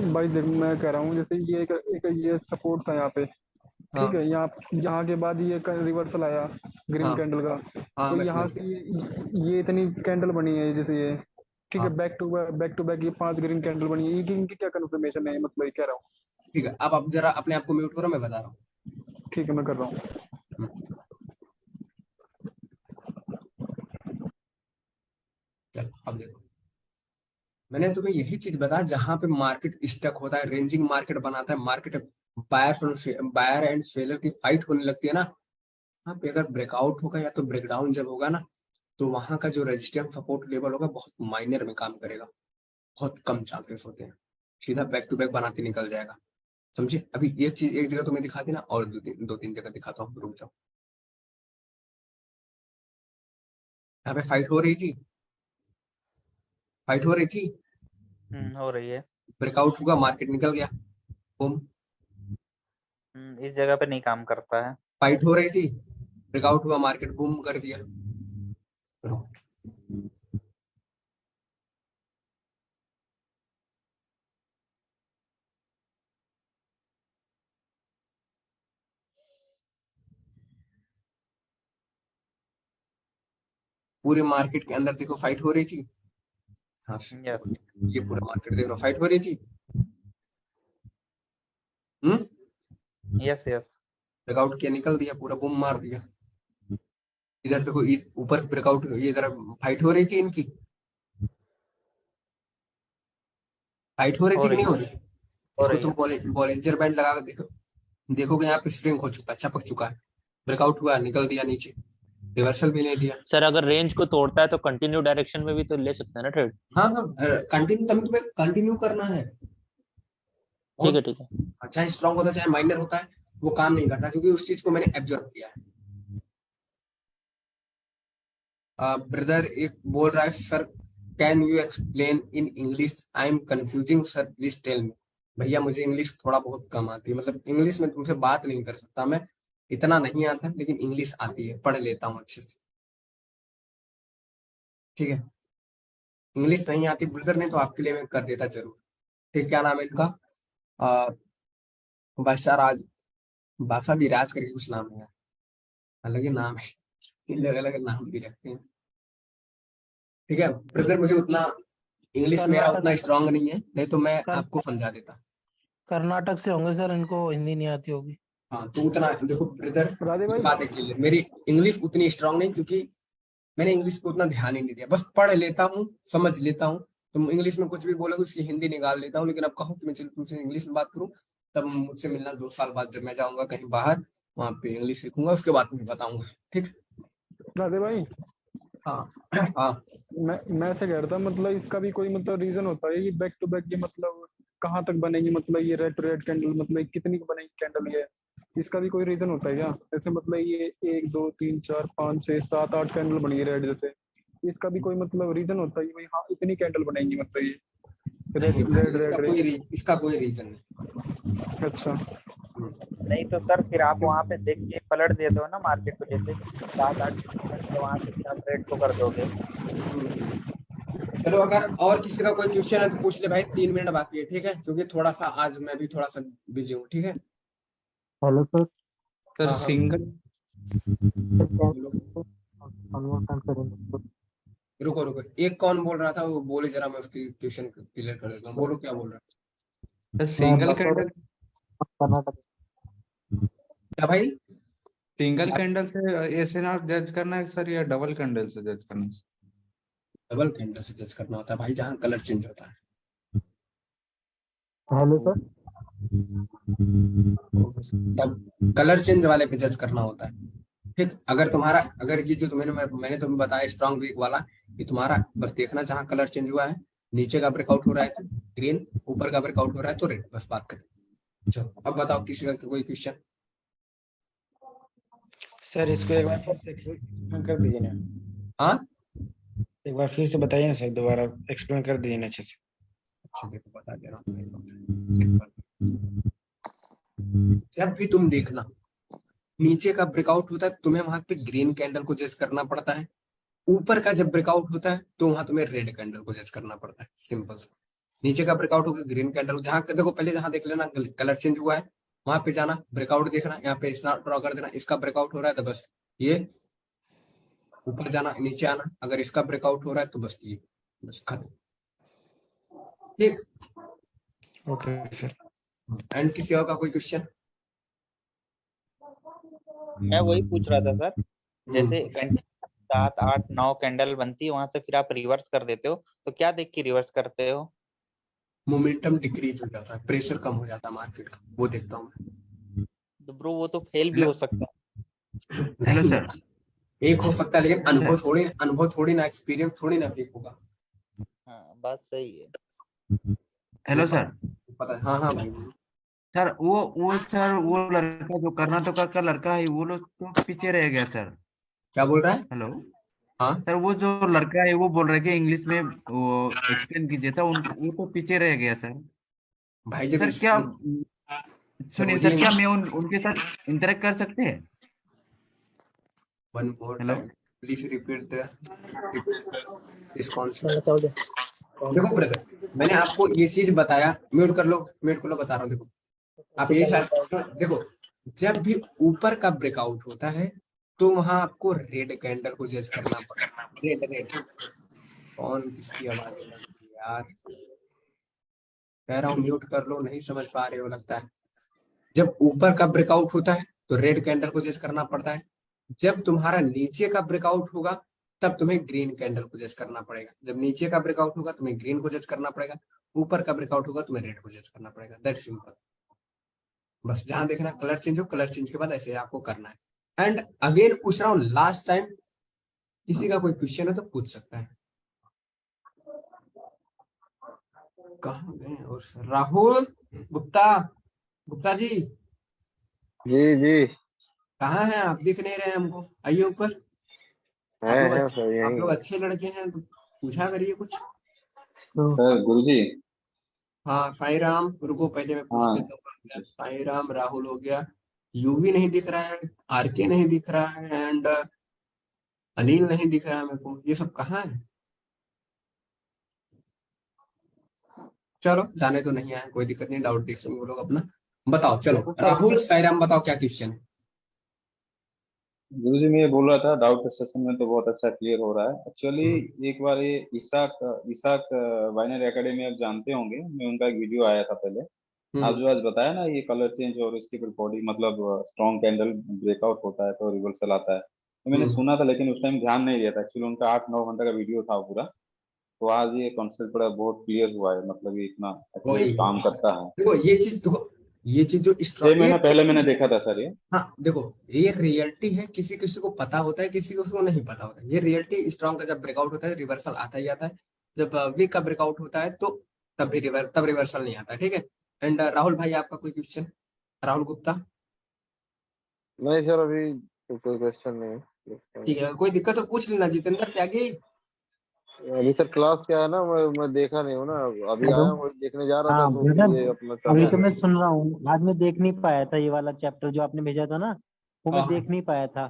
मैं कह रहा हूँ जैसे ये एक ये सपोर्ट था यहाँ पे, हाँ ठीक है, यहाँ के बाद ये रिवर्सल आया ग्रीन हाँ कैंडल का, हाँ, तो मैं यहाँ समझ से गया। ये इतनी कैंडल बनी है जैसे ये, ठीक है, हाँ बैक टू बैक ये 5 ग्रीन कैंडल बनी है, इनकी क्या कंफर्मेशन है, मतलब ये कह रहा हूँ। ठीक है, अब आप जरा अपने आप को म्यूट करो, मैं बता रहा हूँ। ठीक है मैं कर रहा हूँ। चल अब देखो, मैंने तुम्हें यही चीज बताया, जहां पे मार्केट स्टक होता है, रेंजिंग मार्केट बनाता है, मार्केट बायर एंड सेलर की फाइट होने लगती है ना, वहाँ पे अगर ब्रेकआउट होगा या तो ब्रेकडाउन जब होगा ना, तो वहां का जो रेजिस्टेंस सपोर्ट लेवल होगा बहुत माइनर में काम करेगा, बहुत कम चांसेस होते हैं, सीधा बैक टू बैक बनाते निकल जाएगा। समझे? अभी एक चीज एक जगह तुम्हें दिखा दी ना, और दो तीन जगह दिखाता हूँ, रुक जाओ। यहाँ पे फाइट हो रही थी, फाइट हो रही थी, हो रही है। ब्रेकआउट हुआ, मार्केट निकल गया, बूम। इस जगह पे नहीं काम करता है। फाइट हो रही थी, ब्रेकआउट हुआ, मार्केट बूम कर दिया। पूरे मार्केट के अंदर देखो फाइट हो रही थी। हाँ, यस ये पूरा मार्केट देख लो, फाइट हो रही थी। यस यस ब्रेकआउट किया, निकल दिया, पूरा बूम मार दिया। इधर देखो, ऊपर ब्रेकआउट, ये इधर फाइट हो रही थी इनकी, फाइट हो रही थी कि नहीं हो रही? इसको तुम बॉलिंजर बैंड लगा कर देखो, देखोगे यहाँ पे स्प्रिंग हो चुका है, चपक चुका है, ब्रेकआउट हुआ, निकल दिया नीचे, रिवर्सल भी नहीं दिया। सर अगर रेंज को तोड़ता है तो कंटिन्यू डायरेक्शन में भी तो ले सकते हैं ना ट्रेड? हाँ हाँ, कंटिन्यू, तुम्हें कंटिन्यू करना है। ठीक है ठीक है। चाहे स्ट्रॉन्ग होता है चाहे माइनर होता है, वो काम नहीं करता, क्योंकि उस चीज को मैंने एब्जॉर्व किया है। ब्रदर एक बोल रहा है, sir can you explain in English, I am confusing sir, please tell me. भैया मुझे इंग्लिश थोड़ा बहुत कम आती है, मतलब इंग्लिश में तुमसे बात नहीं कर सकता मैं, इतना नहीं आता, लेकिन इंग्लिश आती है, पढ़ लेता हूँ अच्छे से। ठीक है, इंग्लिश नहीं आती ब्रदर नहीं तो आपके लिए मैं कर देता जरूर। ठीक, क्या नाम है इनका? बादशाह राज, बादशाह विराज करके कुछ नाम है, अलग ही नाम है, अलग अलग नाम भी रखते हैं। ठीक है ब्रदर, मुझे उतना इंग्लिश मेरा उतना स्ट्रांग नहीं है, नहीं तो मैं आपको समझा देता। कर्नाटक से होंगे सर, इनको हिंदी नहीं आती होगी। हाँ तो उतना देखो ब्रदर, राधे भाई बात है क्लियर, मेरी इंग्लिश उतनी स्ट्रांग नहीं, क्योंकि मैंने इंग्लिश को उतना ध्यान ही नहीं दिया, बस पढ़ लेता हूँ, समझ लेता हूँ। तुम इंग्लिश में कुछ भी बोलोगे उसकी हिंदी निकाल लेता हूँ, लेकिन अब कहो कि मैं चलो तुमसे इंग्लिश में बात करूँ, तब मुझसे मिलना 2 साल बाद, जब मैं जाऊंगा कहीं बाहर, वहां पे इंग्लिश सीखूंगा, उसके बाद मैं बताऊंगा। ठीक। राधे भाई हाँ हाँ, मैं ऐसे कह रहा था, मतलब इसका भी कोई मतलब रीजन होता है, ये बैक टू बैक ये मतलब कहाँ तक बनेगी, मतलब ये रेड टू रेड कैंडल मतलब कितनी की बनेगी कैंडल ये, इसका भी कोई रीजन होता है क्या? जैसे मतलब ये 1 2 3 4 5 6 7 8 कैंडल बनी है रेड, जैसे इसका भी कोई मतलब रीजन होता है भाई, हाँ इतनी कैंडल बनेंगी मतलब ये रेड नहीं भाई, रेड रेड इसका कोई रीजन नहीं। अच्छा नहीं तो सर फिर आप वहाँ पे देख के पलट दे दो ना मार्केट को, जैसे 7-8% वहाँ से फिर आप रेड को कर दोगे। चलो, अगर और किसी का कोई क्वेश्चन है तो पूछ ले भाई, 3 मिनट बाकी है, ठीक है, क्योंकि थोड़ा सा आज मैं भी थोड़ा सा बिजी हूँ। ठीक है। Hello sir. सर हाँ, सिंगल रुको रुको, एक कौन बोल रहा था, वो बोले जरा, मैं उसकी क्वेश्चन क्लियर कर देता हूँ। बोलो क्या बोल रहा सिंगल कैंडल क्या भाई? सिंगल कैंडल से एसएनआर जज करना है सर, या डबल कैंडल से जज करना है? डबल कैंडल से जज करना होता है भाई, जहाँ कलर चेंज होता है। Hello sir. कलर चेंज वाले पे जज करना होता है। ठीक, अगर ये जो मैंने तुम्हें बताया स्ट्रॉन्ग वीक वाला, ये तुम्हारा बस देखना, जहाँ कलर चेंज हुआ है, नीचे का ब्रेकआउट हो रहा है तो ग्रीन, ऊपर का ब्रेकआउट हो रहा है तो रेड, बस बात करें। चलो अब बताओ, किसी का कोई क्वेश्चन? सर इसको एक बार फिर से एक्सप्लेन कर दीजिए ना। हाँ, एक बार फिर से बताइए ना सर, दोबारा एक्सप्लेन कर दीजिए ना अच्छे से। अच्छा देखो बता दे रहा हूँ। जब भी तुम देखना नीचे का ब्रेकआउट होता है, तुम्हें वहां पे ग्रीन कैंडल को जज करना पड़ता है, ऊपर का जब ब्रेकआउट होता है तो वहां तुम्हें रेड कैंडल को जज करना पड़ता है। सिंपल। नीचे का ब्रेकआउट होगा ग्रीन कैंडल, जहां देखो पहले जहां देख लेना कलर चेंज हुआ है, वहां पे जाना, ब्रेकआउट देखना, यहाँ पे स्नैप ड्रॉ कर देना, इसका ब्रेकआउट हो रहा है तो बस ये ऊपर जाना, नीचे आना, अगर इसका ब्रेकआउट हो रहा है तो बस ये, बस खत्म। ठीक। Okay sir. एंड किसी और का कोई क्वेश्चन? मैं वही पूछ रहा था सर, जैसे हम्म, कंटिन्यू 7 8 9 कैंडल बनती है, वहां से फिर आप रिवर्स कर देते हो, तो क्या देख के रिवर्स करते हो? मोमेंटम डिक्रीज हो जाता है, प्रेशर कम हो जाता है मार्केट का, वो देखता हूँ मैं। तो ब्रो वो तो फेल भी हो सकता है। हेलो नहीं, सर। एक हो सकता है, लेकिन सर अनुभव थोड़ी ना, एक्सपीरियंस थोड़ी ना फेक होगा। हाँ बात सही है। हेलो वो सर। पता है। हाँ हाँ भाई बोलो। सर वो सर वो लड़का जो कर्नाटक का लड़का है वो लोग तो पीछे रह गया सर। क्या बोल रहा है? हेलो हाँ सर, वो जो लड़का है वो बोल रहा है कि इंग्लिश में वो एक्सप्लेन कीजिए था, उन वो तो पीछे रह गया सर। भाई, जब सर इस क्या जब सुनिए मुझे सर, क्या मैं उनके साथ इंटरेक्ट कर सकते हैं? One more hello time please repeat the इस कॉन्सेप्ट। चलो चल दे। देखो ब्रदर, मैंने आपको ये चीज बताया, म्यूट कर लो, बता रहा हूँ। देखो आप यही शायद देखो, जब भी ऊपर का ब्रेकआउट होता है तो वहां आपको रेड कैंडल को जज करना पड़ता है। Red red. कौन किसकी आवाज है यार? कह रहा हूँ म्यूट कर लो, नहीं समझ पा रहे हो लगता है। जब ऊपर का ब्रेकआउट होता है तो रेड कैंडल को जज करना पड़ता है। जब तुम्हारा नीचे का ब्रेकआउट होगा तब तुम्हें ग्रीन कैंडल को जज करना पड़ेगा। जब नीचे का ब्रेकआउट होगा तुम्हें ग्रीन को जज करना पड़ेगा। ऊपर का ब्रेकआउट होगा तुम्हें रेड को जज करना पड़ेगा। That simple. बस जहां देखना कलर चेंज हो, कलर चेंज के बाद ऐसे आपको करना है। एंड अगेन पूछ रहा हूँ लास्ट टाइम, किसी का कोई क्वेश्चन है तो पूछ सकता है। कहाँ गए? और राहुल गुप्ता, गुप्ता जी जी जी। कहाँ हैं आप? दिख नहीं रहे हमको, आइए ऊपर। है सर आप यहीं लोग है। अच्छे लड़के हैं तो पूछा करिए कुछ। सर गुरुजी। हाँ साई राम, रुको पहले मैं पूछ हाँ लेता हूँ। साई राम, राहुल हो गया, यूवी नहीं दिख रहा है, आरके नहीं दिख रहा है, एंड अनिल नहीं दिख रहा है मेरे को। ये सब कहाँ है? चलो जाने तो नहीं आया, कोई दिक्कत नहीं, डाउट देख लेंगे वो लोग अपना। बताओ चलो, राहुल साई राम बताओ क्या क्वेश्चन है। गुरुजी, मैं ये बोल रहा था डाउट सेशन में तो बहुत अच्छा क्लियर हो रहा है एक्चुअली। एक बार ये इसाक इसाक बाइनरी एकेडमी आप जानते होंगे, मैं उनका एक वीडियो आया था पहले। आप जो आज बताया ना, ये कलर चेंज और इसकी बॉडी मतलब स्ट्रॉन्ग कैंडल ब्रेकआउट होता है तो रिवर्सल आता है, तो मैंने हम्म, सुना था लेकिन उस टाइम ध्यान नहीं दिया था एक्चुअली। उनका 8 9 घंटे का वीडियो था पूरा, तो आज ये कॉन्सेप्ट बड़ा बहुत क्लियर हुआ है, मतलब ये इतना एक्चुअली वही काम करता है। देखो ये चीज, देखो ये चीज जो 6 महीना पहले मैंने देखा था सर ये। हाँ देखो, ये रियलिटी है, किसी किसी को पता होता है, किसी को नहीं पता होता है। ये रियलिटी, स्ट्रॉन्ग का जब ब्रेकआउट होता है रिवर्सल आता ही आता है। जब वीक का ब्रेकआउट होता है तो तब रिवर्सल नहीं आता है, ठीक है। एंड राहुल भाई आपका कोई क्वेश्चन? राहुल गुप्ता। नहीं सर, अभी तो कोई क्वेश्चन नहीं है। ठीक है, कोई दिक्कत तो पूछ लेना। जितेंद्र त्यागी। अभी सर क्लास क्या है ना, मैं देखा नहीं हूँ ना, अभी हेलो। आया हूँ, वही देखने जा रहा था हाँ तो फिर ब्रदर, ये अपना अभी चल तो रहा मैं है। सुन रहा हूँ, आज मैं देख नहीं पाया था ये वाला चैप्टर जो आपने भेजा था ना, वो हाँ मैं हाँ, देख नहीं पाया था।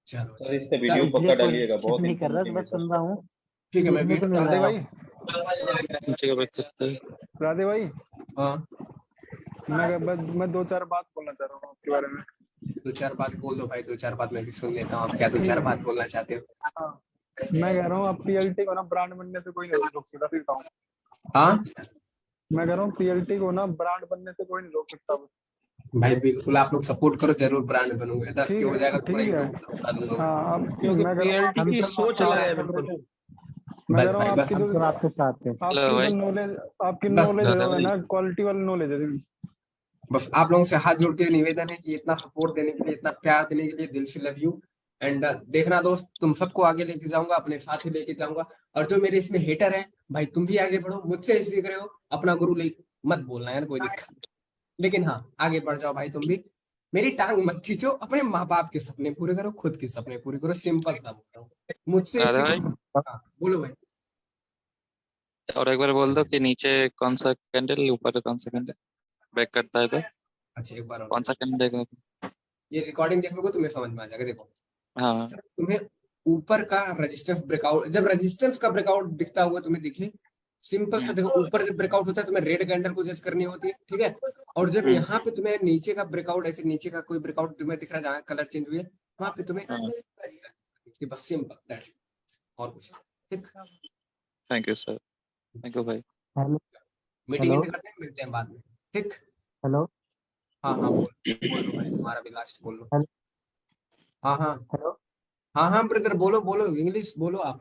चलो सर चलो इसका तो वीडियो चलो, इसलिए पक्का डालिएगा, क्वेश्चन बहुत नहीं कर रहा, इंफॉर्मेटिव है बस सर। सुन रहा हूँ। ठीक है, मैं सीखने को वीडियो मिल डाल रहा राधे देता है। भाई, हूँ। राधे भाई, हाँ, मैं 2 4 बात बोलना चाह रहा हूँ आपके बारे में। दो चार बात बोल दो भाई, दो चार बात मैं भी सुन लेता हूँ। आप क्या दो ठीक चार है। बात बोलना चाहते हो? हाँ, मैं कह रहा हूँ आप पीएलटी को ना ब्रांड बनने से कोई नहीं रोक सकता, सीखता हूँ। हाँ मैं कह रहा हूँ पीएलटी को ना ब्रांड बनने से कोई नहीं रोक सकता बस। भाई, बिल्कुल आप लोग सपोर्ट करो, जरूर ब्रांड बनूंगा। 10 के ठीक हो है, जाएगा तो पूरा ठीक है। यूट्यूब बता दूंगा मैं। हाँ, अब क्योंकि मैं कह रहा हूँ पीएलटी हम की सब सोच आपके अलग साथ है हैं बिल्कुल। ब्रदर, मैं कह बस रहा हूँ भाई बस। हम सब आपके साथ हैं। आपकी जो नॉलेज, आपकी बस नॉलेज जो है ना, क्वालिटी वाली नॉलेज है। बस आप लोगों से हाथ जोड़ के निवेदन है कि इतना सपोर्ट देने के लिए, इतना प्यार देने के लिए दिल से लव यू। एंड देखना दोस्त, तुम सबको आगे लेके जाऊंगा, अपने साथ ही लेके जाऊंगा। और जो मेरे इसमें हेटर है भाई, तुम भी आगे बढ़ो, मुझसे सीख रहे हो, अपना गुरु ले मत बोलना यार, कोई दिक्कत नहीं। लेकिन हाँ, आगे बढ़ जाओ भाई तुम भी। मेरी टांग मत खींचो, अपने माँ बाप के सपने पूरे करो, खुद के सपने पूरे करो। सिंपल सा बोल रहा हूँ, मुझसे ही राधा भाई, सीखो। हाँ बोलो भाई। और एक बार बोल दो कि नीचे कौन सा कैंडल, ऊपर कौन सा कैंडल ब्रेक करता है तो अच्छा एक बार और कौन सा देखो, कैंडल देगा? ये रिकॉर्डिंग देख लोगे तुम्हें समझ में आ जाएगा। देखो, हाँ। तुम्हें ऊपर का रेजिस्टेंस ब्रेकआउट, जब रेजिस्टेंस का ब्रेकआउट दिखता हुआ तुम्हें दिखे, सिंपल सा देखो, ऊपर जब ब्रेकआउट होता है तुम्हें रेड कैंडल को जज करनी होती है, ठीक है। और जब हम्म, यहाँ पे तुम्हें नीचे का ब्रेकआउट, ऐसे नीचे का कोई ब्रेकआउट तुम्हें दिख रहा है जहाँ कलर चेंज हुई है, वहां पे तुम्हें हाँ। बस सिंपल दैट्स, और कुछ नहीं। ठीक। Thank you sir, thank you भाई। हेलो। Meeting hello. एंड करते हैं, मिलते हैं बाद में। ठीक। हेलो। हाँ हाँ बोल, बोल लो भाई, तुम्हारा भी लास्ट बोल लो। हाँ हाँ हेलो हाँ हाँ ब्रदर, बोलो बोलो, इंग्लिश बोलो आप।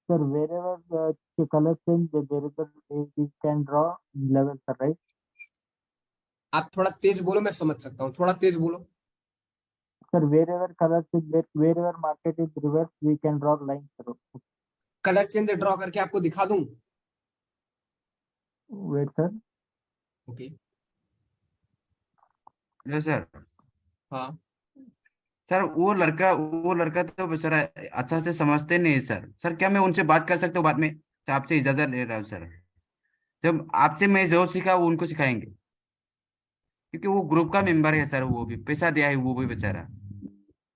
Sir, wherever the color change there is a we can draw level sir, right? आप थोड़ा तेज बोलो, मैं समझ सकता हूँ, थोड़ा तेज बोलो। Sir, wherever color change there, wherever market is reverse we can draw line sir. Colour change draw करके आपको दिखा दूं? Wait sir. Okay. Hello sir. हाँ सर वो लड़का तो बेचारा अच्छा से समझते नहीं सर। सर क्या मैं उनसे बात कर सकता हूँ बाद में? सर, आपसे इजाजत ले रहा हूँ सर। जब आपसे मैं जो सीखा वो उनको सिखाएंगे, क्योंकि वो ग्रुप का मेंबर है सर, वो भी पैसा दिया है वो भी बेचारा।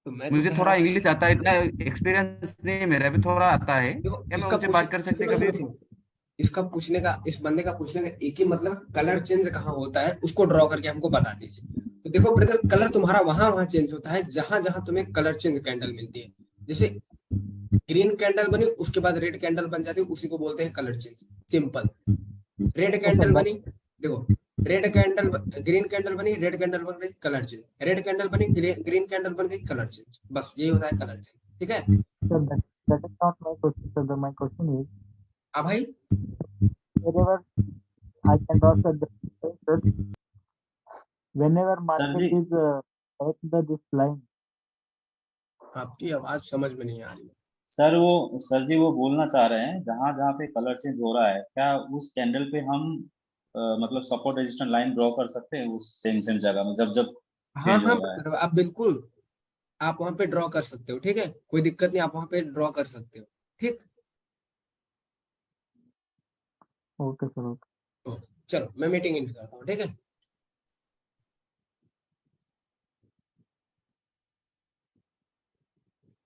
तो मैं तो मुझे कह रहा थोड़ा हूँ इंग्लिश आता है, इतना एक्सपीरियंस नहीं है मेरा भी, थोड़ा आता है। देखो, क्या मैं इसका उनसे पूछ बात कर सकते सुनो कभी? सुनो सुनो, इसका पूछने का, इस बंदे का पूछने का एक ही मतलब, कलर चेंज कहाँ होता है उसको ड्रॉ करके हमको बता दीजिए। तो देखो ब्रदर, कलर तुम्हारा वहां वहां चेंज होता है जहां जहां तुम्हें कलर चेंज कैंडल मिलती है। जैसे ग्रीन कैंडल बनी, उसके बाद रेड कैंडल बन जाती है, उसी को बोलते हैं कलर चेंज, सिंपल। रेड तो सर कैंडल बनी, देखो, रेड कैंडल, ग्रीन कैंडल बनी, रेड कैंडल बन गई, कलर चेंज, रेड कैंडल बनी, ग्रीन कैंडल बन गई, कलर चेंज, बस यही होता है कलर चेंज, ठीक है? sir, that is not my question sir. My question is अब भाई, wherever I can draw sir, sir whenever sir market जी, is at this line. आपकी आवाज समझ में नहीं आ रही। सर जी वो बोलना चाह रहे हैं जहां जहां पे कलर चेंज हो रहा है, क्या उस कैंडल पे हम मतलब सपोर्ट रेजिस्टेंस लाइन ड्रॉ कर सकते हैं उस सेम सेम जगह में जब जब हाँ चेंज हाँ हो रहा है? brother, आप बिल्कुल, आप वहां पे ड्रॉ कर सकते हो, ठीक है, कोई दिक्कत नहीं, आप वहां पे ड्रॉ कर सकते हो, ठीक। Okay sir, okay. चलो मैं मीटिंग एंड करता हूँ, ठीक है।